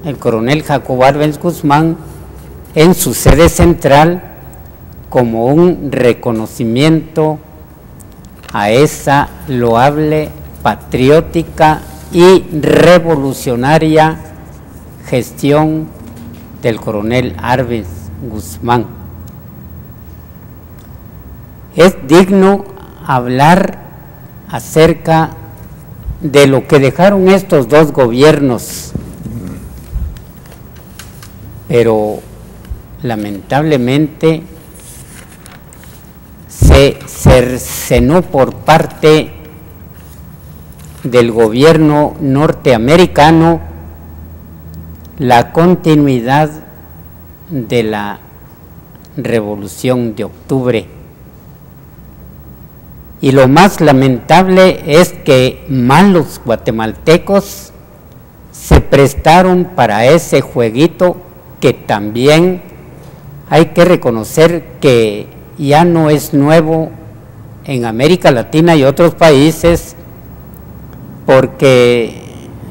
el coronel Jacobo Arbenz Guzmán, en su sede central como un reconocimiento a esa loable, patriótica y revolucionaria gestión del coronel Arbenz Guzmán. Es digno hablar acerca de lo que dejaron estos dos gobiernos, pero lamentablemente se cercenó por parte del gobierno norteamericano la continuidad de la Revolución de Octubre. Y lo más lamentable es que malos guatemaltecos se prestaron para ese jueguito que también hay que reconocer que ya no es nuevo en América Latina y otros países, porque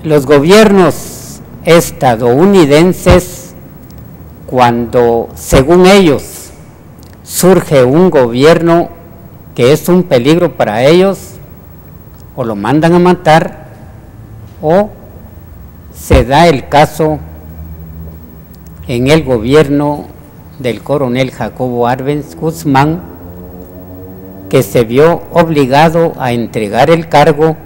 los gobiernos estadounidenses, cuando según ellos surge un gobierno que es un peligro para ellos, o lo mandan a matar, o se da el caso en el gobierno del coronel Jacobo Arbenz Guzmán, que se vio obligado a entregar el cargo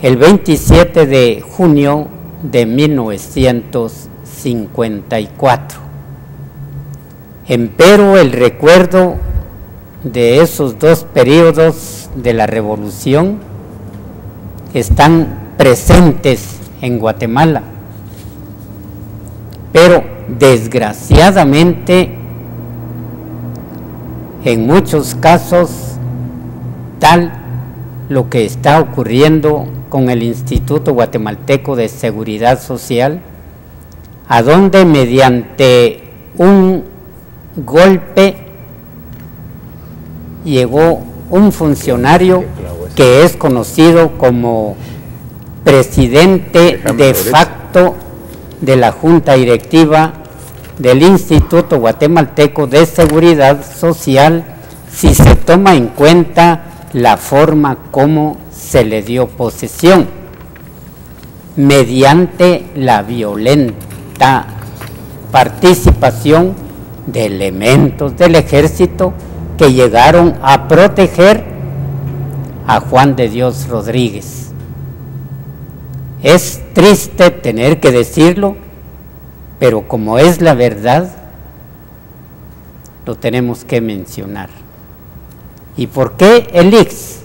el 27 de junio de 1954. Empero el recuerdo de esos dos periodos de la revolución están presentes en Guatemala, pero desgraciadamente en muchos casos tal lo que está ocurriendo con el Instituto Guatemalteco de Seguridad Social, a donde mediante un golpe llegó un funcionario que es conocido como presidente de facto de la Junta Directiva del Instituto Guatemalteco de Seguridad Social, si se toma en cuenta la forma como se le dio posesión, mediante la violenta participación de elementos del ejército que llegaron a proteger a Juan de Dios Rodríguez. Es triste tener que decirlo, pero como es la verdad, lo tenemos que mencionar. ¿Y por qué el IX?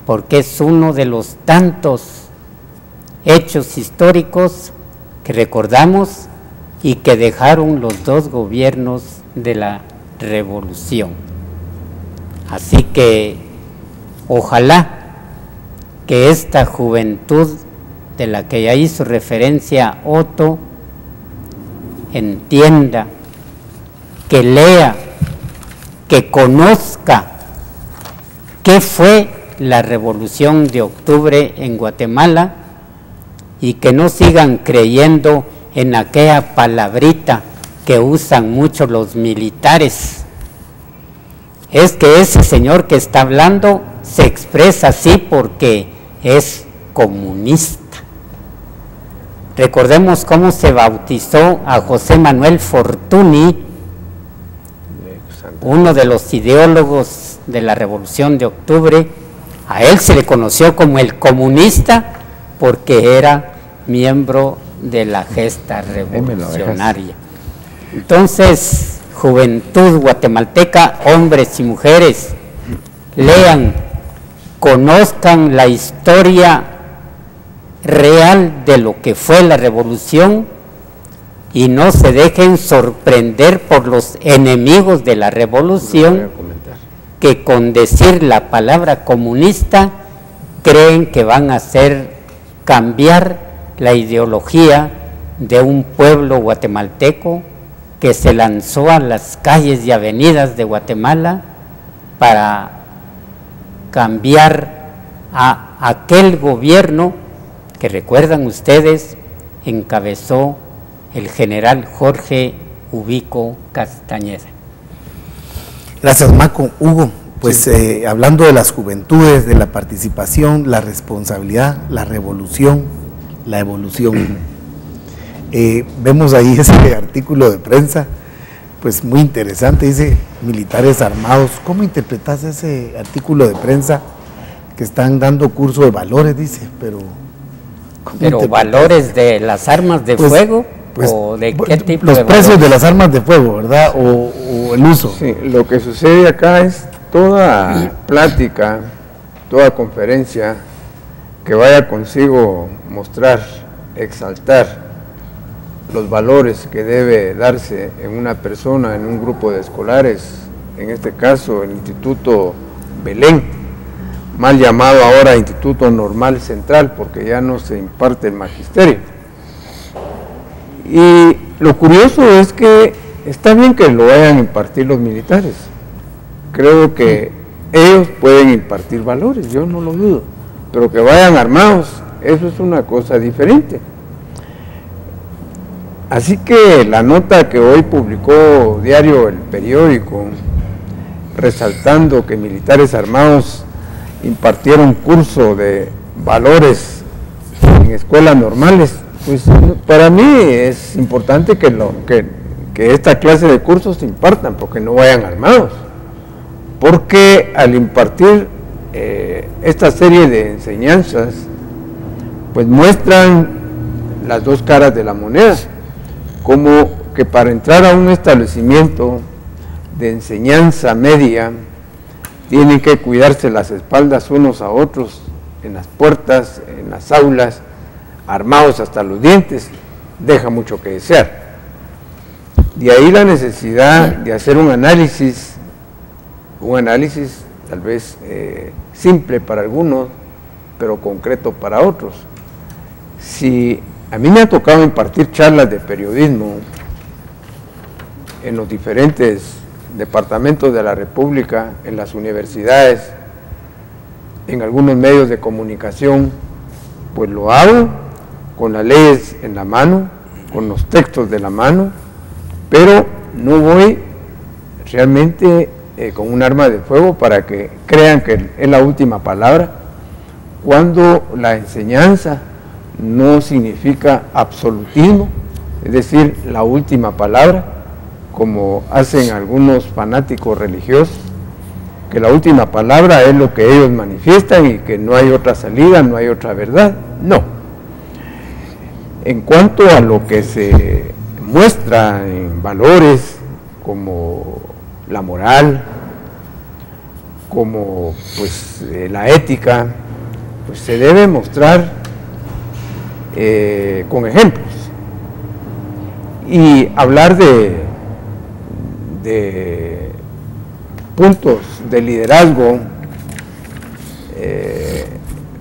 Porque es uno de los tantos hechos históricos que recordamos y que dejaron los dos gobiernos de la revolución. Así que ojalá que esta juventud de la que ya hizo referencia Otto entienda, que lea, que conozca qué fue la Revolución de Octubre en Guatemala y que no sigan creyendo en aquella palabrita que usan mucho los militares. Es que ese señor que está hablando se expresa así porque es comunista. Recordemos cómo se bautizó a José Manuel Fortuny, uno de los ideólogos de la Revolución de Octubre. A él se le conoció como el comunista porque era miembro de la gesta revolucionaria. Entonces, juventud guatemalteca, hombres y mujeres, lean, conozcan la historia real de lo que fue la revolución y no se dejen sorprender por los enemigos de la revolución que con decir la palabra comunista creen que van a hacer cambiar la ideología de un pueblo guatemalteco que se lanzó a las calles y avenidas de Guatemala para cambiar a aquel gobierno que, recuerdan ustedes, encabezó el general Jorge Ubico Castañeda.
Gracias, Maco. Hugo, pues hablando de las juventudes, de la participación, la responsabilidad, la revolución, la evolución. Vemos ahí ese artículo de prensa, pues muy interesante, dice militares armados. ¿Cómo interpretas ese artículo de prensa que están dando curso de valores, dice? Pero
valores de las armas de fuego, o de qué tipo
los
de
precios
valores
de las armas de fuego, ¿verdad? O el uso.
Sí, lo que sucede acá es toda plática, toda conferencia que vaya consigo mostrar, exaltar los valores que debe darse en una persona, en un grupo de escolares, en este caso el Instituto Belén, mal llamado ahora Instituto Normal Central, porque ya no se imparte el magisterio. Y lo curioso es que está bien que lo vayan a impartir los militares. Creo que ellos pueden impartir valores, yo no lo dudo, pero que vayan armados, eso es una cosa diferente. Así que la nota que hoy publicó Diario El Periódico, resaltando que militares armados impartieron curso de valores en escuelas normales, pues para mí es importante que esta clase de cursos se impartan, porque no vayan armados, porque al impartir esta serie de enseñanzas, pues muestran las dos caras de la moneda, como que para entrar a un establecimiento de enseñanza media tienen que cuidarse las espaldas unos a otros en las puertas, en las aulas, armados hasta los dientes, deja mucho que desear. De ahí la necesidad de hacer un análisis tal vez simple para algunos, pero concreto para otros. Si a mí me ha tocado impartir charlas de periodismo en los diferentes departamentos de la República, en las universidades, en algunos medios de comunicación, pues lo hago con las leyes en la mano, con los textos de la mano, pero no voy realmente con un arma de fuego para que crean que es la última palabra, cuando la enseñanza no significa absolutismo, es decir, la última palabra, como hacen algunos fanáticos religiosos, que la última palabra es lo que ellos manifiestan y que no hay otra salida, no hay otra verdad. No. En cuanto a lo que se muestra en valores como la moral, como pues la ética, pues se debe mostrar con ejemplos y hablar de puntos de liderazgo,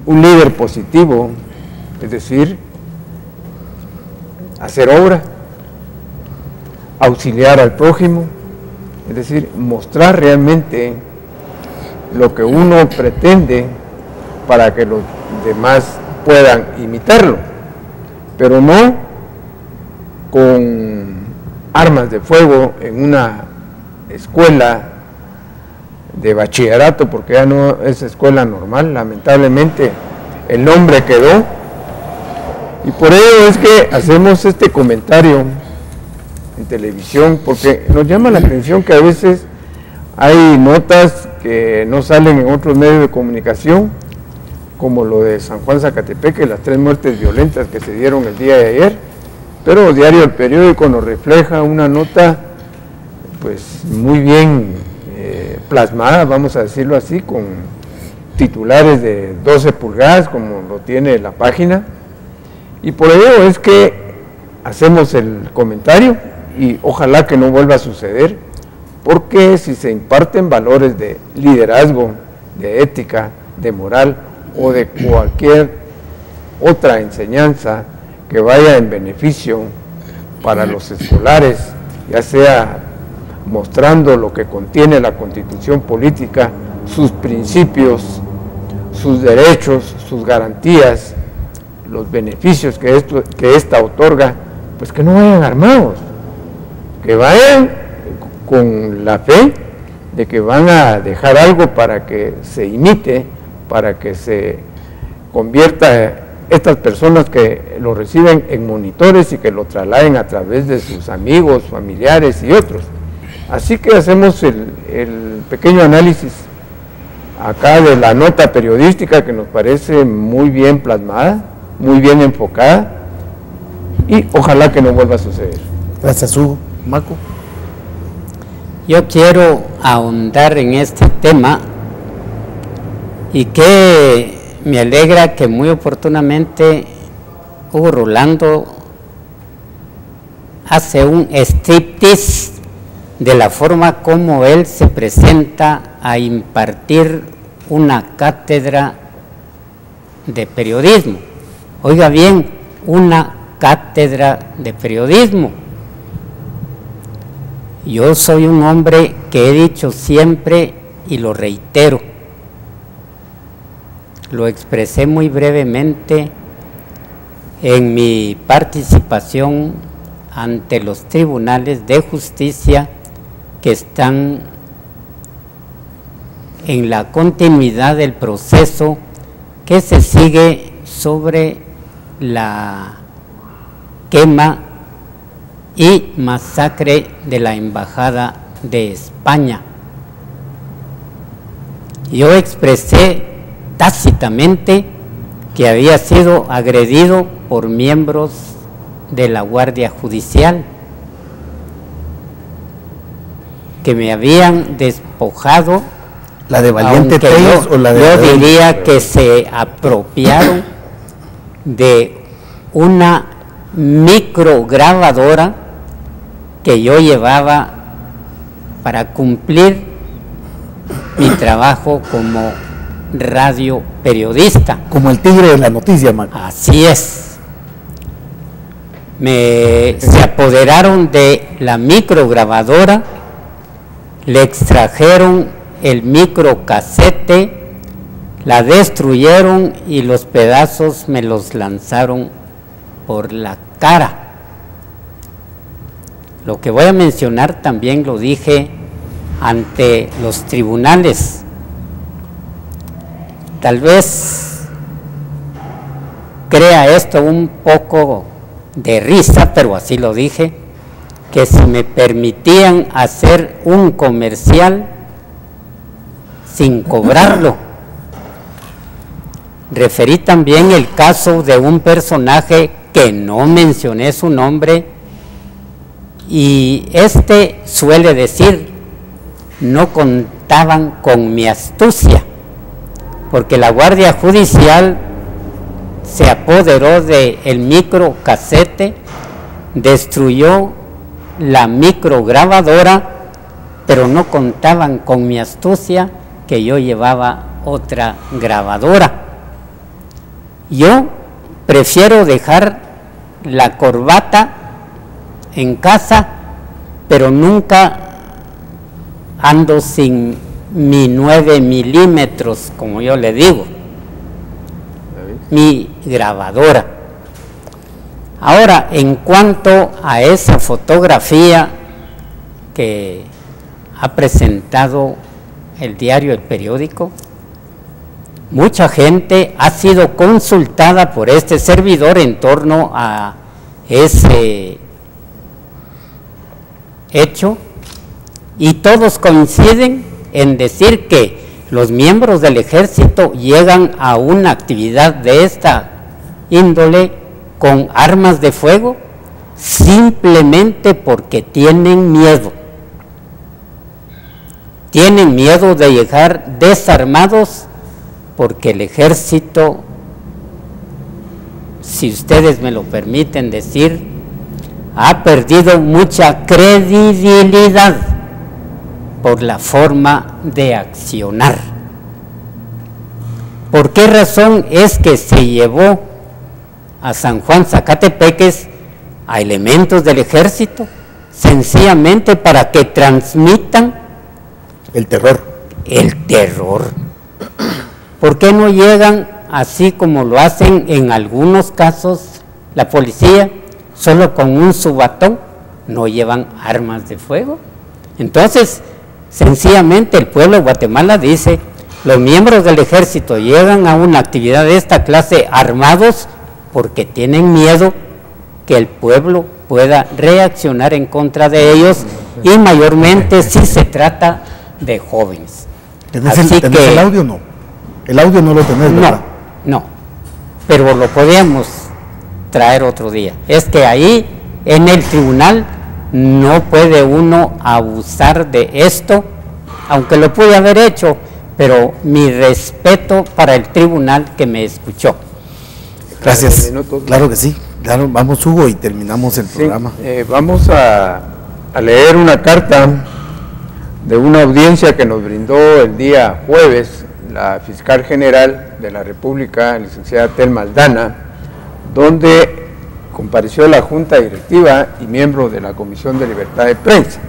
un líder positivo, es decir, hacer obra, auxiliar al prójimo, es decir, mostrar realmente lo que uno pretende para que los demás puedan imitarlo, pero no con armas de fuego en una escuela de bachillerato, porque ya no es escuela normal, lamentablemente el nombre quedó, y por ello es que hacemos este comentario en televisión, porque nos llama la atención que a veces hay notas que no salen en otros medios de comunicación, como lo de San Juan Zacatepeque, las 3 muertes violentas que se dieron el día de ayer, pero Diario El Periódico nos refleja una nota pues muy bien plasmada, vamos a decirlo así, con titulares de 12 pulgadas, como lo tiene la página, y por ello es que hacemos el comentario y ojalá que no vuelva a suceder, porque si se imparten valores de liderazgo, de ética, de moral o de cualquier otra enseñanza que vaya en beneficio para los escolares, ya sea mostrando lo que contiene la Constitución política, sus principios, sus derechos, sus garantías, los beneficios que esta otorga, pues que no vayan armados, que vayan con la fe de que van a dejar algo para que se imite, para que se convierta estas personas que lo reciben en monitores y que lo trasladen a través de sus amigos, familiares y otros. Así que hacemos el pequeño análisis acá de la nota periodística que nos parece muy bien plasmada, muy bien enfocada, y ojalá que no vuelva a suceder.
Gracias, Hugo. Maco.
Yo quiero ahondar en este tema y que me alegra que muy oportunamente Hugo Rolando hace un striptease de la forma como él se presenta a impartir una cátedra de periodismo. Oiga bien, una cátedra de periodismo. Yo soy un hombre que he dicho siempre y lo reitero, lo expresé muy brevemente en mi participación ante los tribunales de justicia que están en la continuidad del proceso que se sigue sobre la quema y masacre de la Embajada de España. Yo expresé tácitamente que había sido agredido por miembros de la Guardia Judicial, que me habían despojado
¿La de Valiente
Aunque
Telles o la de...
yo diría que se apropiaron de una micrograbadora que yo llevaba para cumplir mi trabajo como radio periodista.
Como el tigre de la noticia, Mac.
Así es. Se apoderaron de la micrograbadora, le extrajeron el microcasete, la destruyeron y los pedazos me los lanzaron por la cara. Lo que voy a mencionar también lo dije ante los tribunales. Tal vez crea esto un poco de risa, pero así lo dije, que si me permitían hacer un comercial sin cobrarlo. Referí también el caso de un personaje que no mencioné su nombre, y este suele decir: no contaban con mi astucia, porque la Guardia Judicial se apoderó del microcasete, destruyó la micrograbadora, pero no contaban con mi astucia, que yo llevaba otra grabadora. Yo prefiero dejar la corbata en casa, pero nunca ando sin mi 9 milímetros, como yo le digo, mi grabadora. Ahora, en cuanto a esa fotografía que ha presentado el diario El Periódico, mucha gente ha sido consultada por este servidor en torno a ese hecho, y todos coinciden en decir que los miembros del ejército llegan a una actividad de esta índole con armas de fuego simplemente porque tienen miedo. Tienen miedo de llegar desarmados, porque el ejército, si ustedes me lo permiten decir, ha perdido mucha credibilidad por la forma de accionar. ¿Por qué razón es que se llevó a San Juan Zacatepeques a elementos del ejército? Sencillamente para que transmitan
el terror.
El terror. ¿Por qué no llegan así como lo hacen en algunos casos la policía, solo con un subatón? No llevan armas de fuego. Entonces, sencillamente el pueblo de Guatemala dice: los miembros del ejército llegan a una actividad de esta clase armados porque tienen miedo que el pueblo pueda reaccionar en contra de ellos, y mayormente si se trata de jóvenes.
¿Tenés el audio o no? El audio no lo tenés, ¿verdad?
No, pero lo podemos traer otro día. Es que ahí en el tribunal no puede uno abusar de esto, aunque lo pude haber hecho, pero mi respeto para el tribunal que me escuchó.
Gracias. Claro que sí. Claro, vamos, Hugo, y terminamos el programa.
Vamos a leer una carta de una audiencia que nos brindó el día jueves la fiscal general de la República, licenciada Telma Aldana, donde compareció la Junta Directiva y miembro de la Comisión de Libertad de Prensa.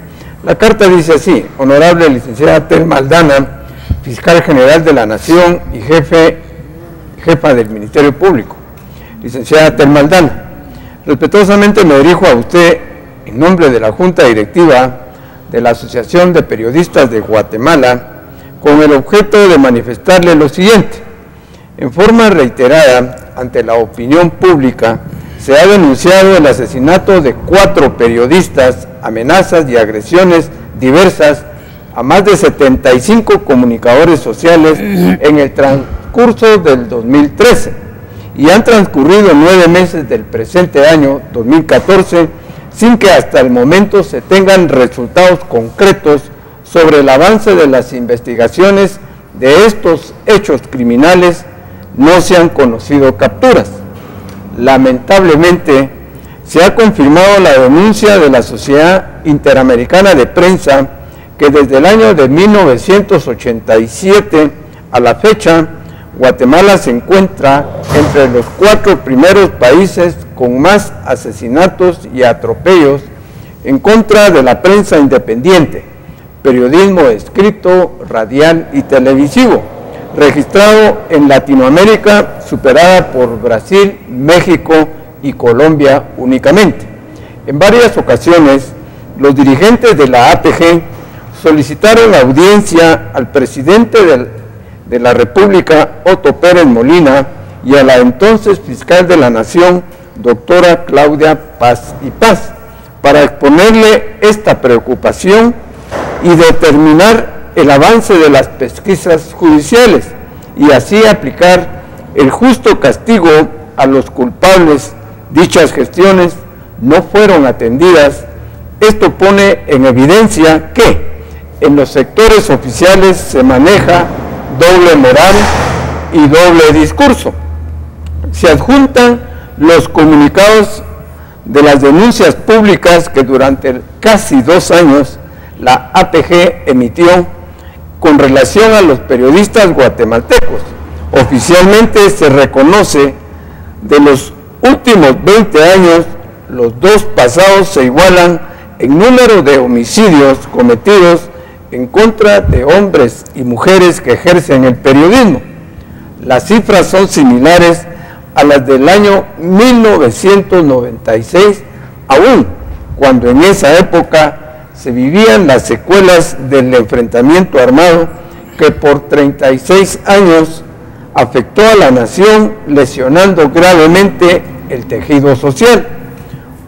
La carta dice así: honorable licenciada Telma Aldana, fiscal general de la Nación y jefa del Ministerio Público. Licenciada Telma Aldana, respetuosamente me dirijo a usted en nombre de la Junta Directiva de la Asociación de Periodistas de Guatemala, con el objeto de manifestarle lo siguiente. En forma reiterada ante la opinión pública, se ha denunciado el asesinato de 4 periodistas, amenazas y agresiones diversas a más de 75 comunicadores sociales en el transcurso del 2013, y han transcurrido 9 meses del presente año 2014 sin que hasta el momento se tengan resultados concretos sobre el avance de las investigaciones de estos hechos criminales no se han conocido capturas. Lamentablemente, se ha confirmado la denuncia de la Sociedad Interamericana de Prensa que desde el año de 1987 a la fecha, Guatemala se encuentra entre los 4 primeros países con más asesinatos y atropellos en contra de la prensa independiente, periodismo escrito, radial y televisivo, registrado en Latinoamérica, superada por Brasil, México y Colombia únicamente. En varias ocasiones, los dirigentes de la APG solicitaron audiencia al presidente de la República, Otto Pérez Molina, y a la entonces fiscal de la Nación, doctora Claudia Paz y Paz, para exponerle esta preocupación y determinar el avance de las pesquisas judiciales y así aplicar el justo castigo a los culpables. Dichas gestiones no fueron atendidas. Esto pone en evidencia que en los sectores oficiales se maneja doble moral y doble discurso. Se adjuntan los comunicados de las denuncias públicas que durante casi 2 años la APG emitió con relación a los periodistas guatemaltecos. Oficialmente se reconoce de los últimos 20 años, los 2 pasados se igualan en número de homicidios cometidos en contra de hombres y mujeres que ejercen el periodismo. Las cifras son similares a las del año 1996, aún cuando en esa época se vivían las secuelas del enfrentamiento armado que por 36 años afectó a la nación, lesionando gravemente el tejido social.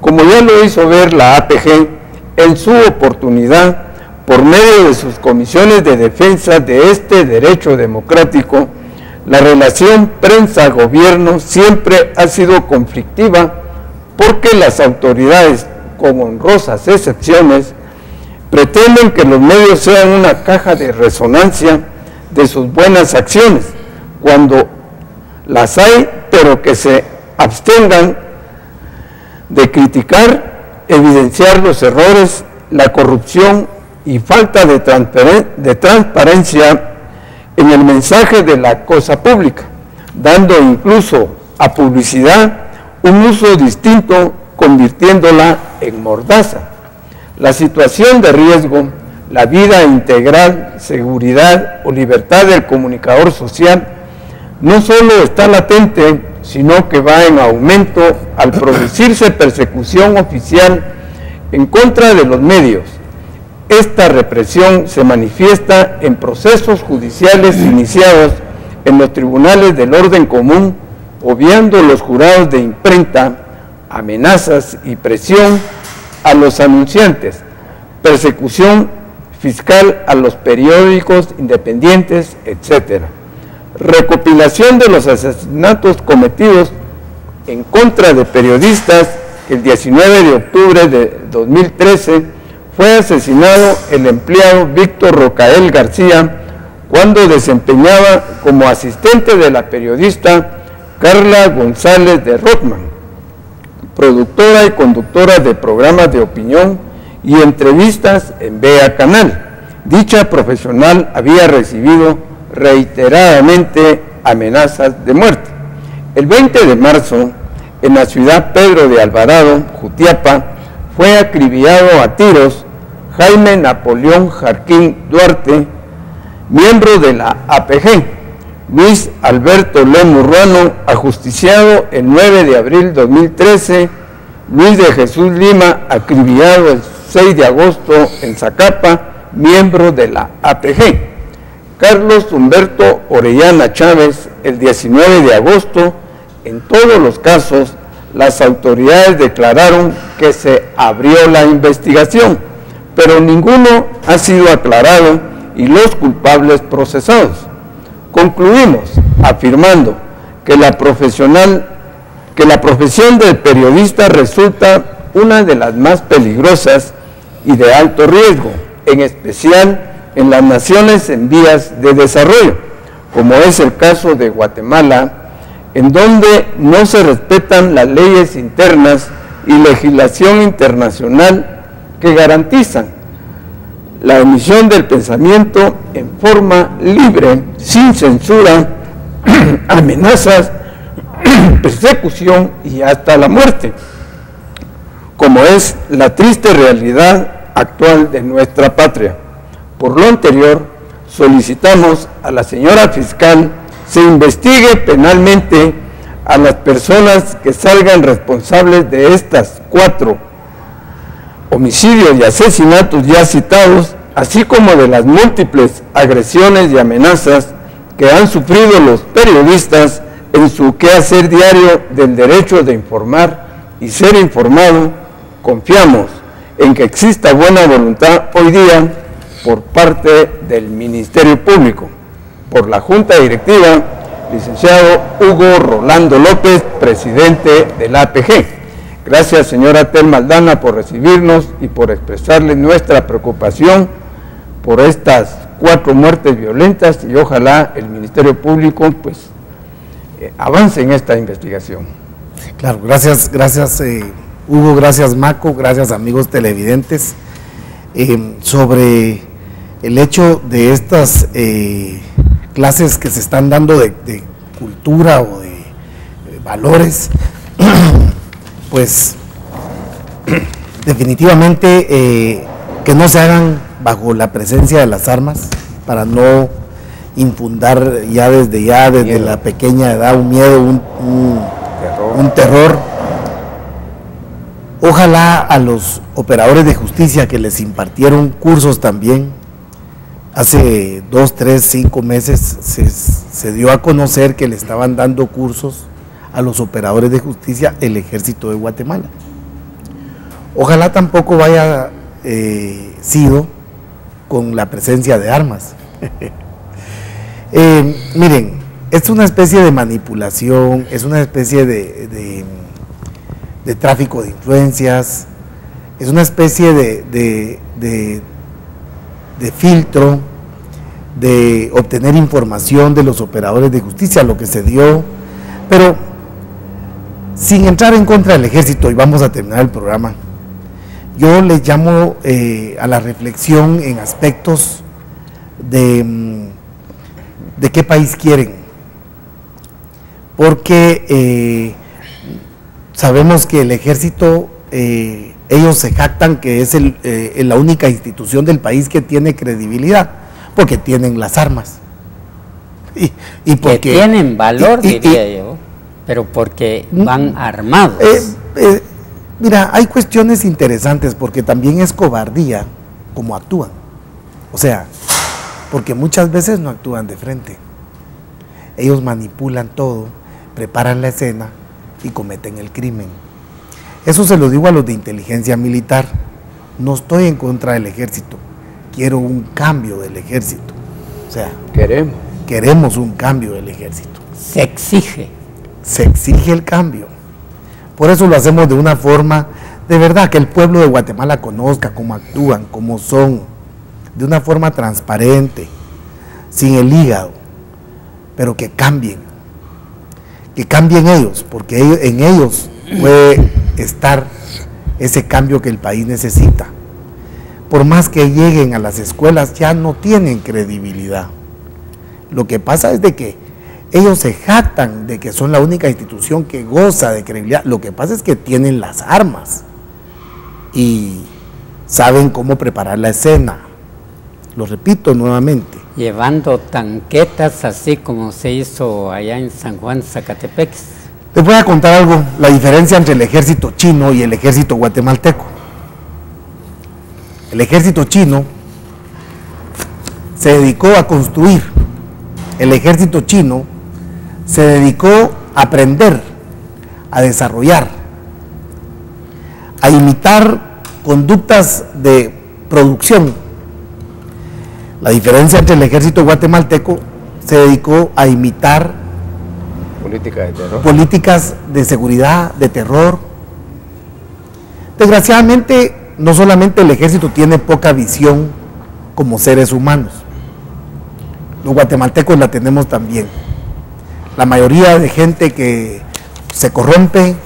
Como ya lo hizo ver la APG en su oportunidad, por medio de sus comisiones de defensa de este derecho democrático, la relación prensa-gobierno siempre ha sido conflictiva porque las autoridades, con honrosas excepciones, pretenden que los medios sean una caja de resonancia de sus buenas acciones, cuando las hay, pero que se abstengan de criticar, evidenciar los errores, la corrupción y falta de transparencia en el mensaje de la cosa pública, dando incluso a publicidad un uso distinto, convirtiéndola en mordaza. La situación de riesgo, la vida integral, seguridad o libertad del comunicador social no solo está latente, sino que va en aumento al producirse persecución oficial en contra de los medios. Esta represión se manifiesta en procesos judiciales iniciados en los tribunales del orden común, obviando los jurados de imprenta, amenazas y presión a los anunciantes, persecución fiscal a los periódicos independientes, etc. Recopilación de los asesinatos cometidos en contra de periodistas. El 19 de octubre de 2013 fue asesinado el empleado Víctor Rocael García cuando desempeñaba como asistente de la periodista Carla González de Rothman, productora y conductora de programas de opinión y entrevistas en Vea Canal. Dicha profesional había recibido reiteradamente amenazas de muerte. El 20 de marzo, en la ciudad Pedro de Alvarado, Jutiapa, fue acribillado a tiros Jaime Napoleón Jarquín Duarte, miembro de la APG. Luis Alberto Lemus Ruano, ajusticiado el 9 de abril de 2013. Luis de Jesús Lima, acribillado el 6 de agosto en Zacapa, miembro de la APG. Carlos Humberto Orellana Chávez, el 19 de agosto. En todos los casos, las autoridades declararon que se abrió la investigación, pero ninguno ha sido aclarado y los culpables procesados. Concluimos afirmando que la profesión del periodista resulta una de las más peligrosas y de alto riesgo, en especial en las naciones en vías de desarrollo, como es el caso de Guatemala, en donde no se respetan las leyes internas y legislación internacional que garantizan la emisión del pensamiento en forma libre, sin censura, amenazas, persecución y hasta la muerte, como es la triste realidad actual de nuestra patria. Por lo anterior, solicitamos a la señora fiscal se investigue penalmente a las personas que salgan responsables de estas 4 homicidios y asesinatos ya citados, así como de las múltiples agresiones y amenazas que han sufrido los periodistas en su quehacer diario del derecho de informar y ser informado. Confiamos en que exista buena voluntad hoy día por parte del Ministerio Público, por la Junta Directiva, licenciado Hugo Rolando López, presidente de la APG. Gracias, señora Telma Aldana, por recibirnos y por expresarle nuestra preocupación por estas 4 muertes violentas, y ojalá el Ministerio Público pues avance en esta investigación.
Claro, gracias Hugo, gracias Maco, gracias amigos televidentes. Sobre el hecho de estas clases que se están dando de cultura o de valores, pues definitivamente que no se hagan bajo la presencia de las armas, para no infundar desde la pequeña edad un miedo, un terror. Ojalá a los operadores de justicia que les impartieron cursos también, hace 2, 3, 5 meses se dio a conocer que le estaban dando cursos a los operadores de justicia el Ejército de Guatemala. Ojalá tampoco vaya sido con la presencia de armas. Miren, es una especie de manipulación, es una especie de tráfico de influencias, es una especie de filtro, de obtener información de los operadores de justicia, lo que se dio, pero sin entrar en contra del ejército, y vamos a terminar el programa. Yo les llamo a la reflexión en aspectos de qué país quieren, porque sabemos que el ejército, ellos se jactan que es la única institución del país que tiene credibilidad, porque tienen las armas. Y porque
que tienen valor, diría yo, pero porque van armados.
Mira, hay cuestiones interesantes, porque también es cobardía como actúan. O sea, porque muchas veces no actúan de frente. Ellos manipulan todo, preparan la escena y cometen el crimen. Eso se lo digo a los de inteligencia militar. No estoy en contra del ejército, quiero un cambio del ejército. O sea, queremos un cambio del ejército.
Se exige
el cambio. Por eso lo hacemos de una forma, de verdad, que el pueblo de Guatemala conozca cómo actúan, cómo son, de una forma transparente, sin el hígado, pero que cambien ellos, porque en ellos puede estar ese cambio que el país necesita. Por más que lleguen a las escuelas, ya no tienen credibilidad. Lo que pasa es de que ellos se jactan de que son la única institución que goza de credibilidad. Lo que pasa es que tienen las armas y saben cómo preparar la escena. Lo repito nuevamente.
Llevando tanquetas, así como se hizo allá en San Juan, Zacatepec.
Les voy a contar algo, la diferencia entre el ejército chino y el ejército guatemalteco. El ejército chino se dedicó a construir. El ejército chino se dedicó a aprender, a desarrollar, a imitar conductas de producción. La diferencia entre el ejército guatemalteco se dedicó a imitar políticas de seguridad, de terror. Desgraciadamente, no solamente el ejército tiene poca visión como seres humanos. Los guatemaltecos la tenemos también. La mayoría de gente que se corrompe,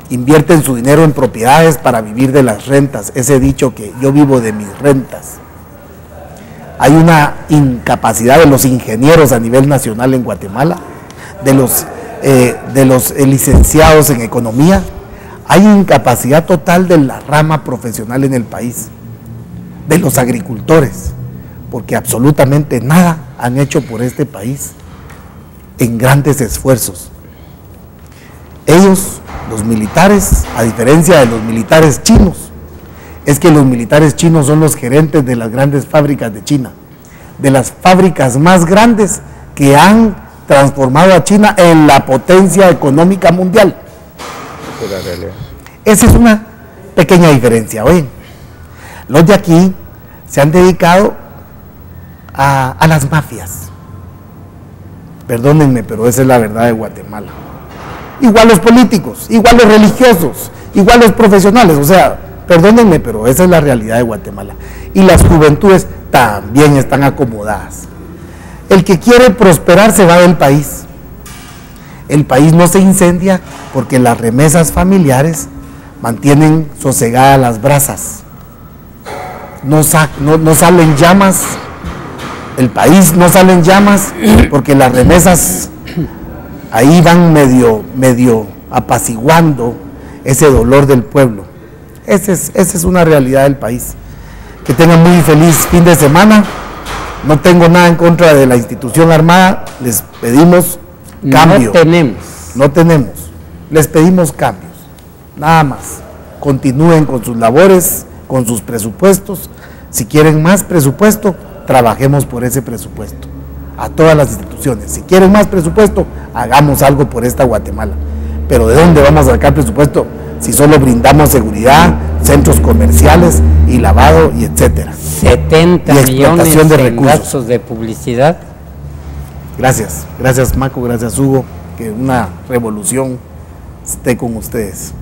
invierten su dinero en propiedades para vivir de las rentas. Ese dicho que yo vivo de mis rentas. Hay una incapacidad de los ingenieros a nivel nacional en Guatemala, de los licenciados en economía. Hay incapacidad total de la rama profesional en el país, de los agricultores, porque absolutamente nada han hecho por este país en grandes esfuerzos. Ellos, los militares, a diferencia de los militares chinos, es que los militares chinos son los gerentes de las grandes fábricas de China, de las fábricas más grandes que han transformado a China en la potencia económica mundial.
Esa es la realidad.
Esa es una pequeña diferencia. Oye, los de aquí se han dedicado a las mafias. Perdónenme, pero esa es la verdad de Guatemala. Igual los políticos, igual los religiosos, igual los profesionales, o sea, perdónenme, pero esa es la realidad de Guatemala. Y las juventudes también están acomodadas. El que quiere prosperar se va del país. El país no se incendia porque las remesas familiares mantienen sosegadas las brasas. No salen llamas. El país no sale en llamas porque las remesas ahí van medio apaciguando ese dolor del pueblo. Esa es una realidad del país. Que tengan muy feliz fin de semana. No tengo nada en contra de la institución armada. Les pedimos cambio. No tenemos. Les pedimos cambios. Nada más. Continúen con sus labores, con sus presupuestos. Si quieren más presupuesto, trabajemos por ese presupuesto. A todas las instituciones. Si quieren más presupuesto, hagamos algo por esta Guatemala. Pero ¿de dónde vamos a sacar presupuesto si solo brindamos seguridad, centros comerciales y lavado y etcétera?
70 millones
de
en
recursos.
gastos de publicidad.
Gracias Maco, gracias Hugo, que una revolución esté con ustedes.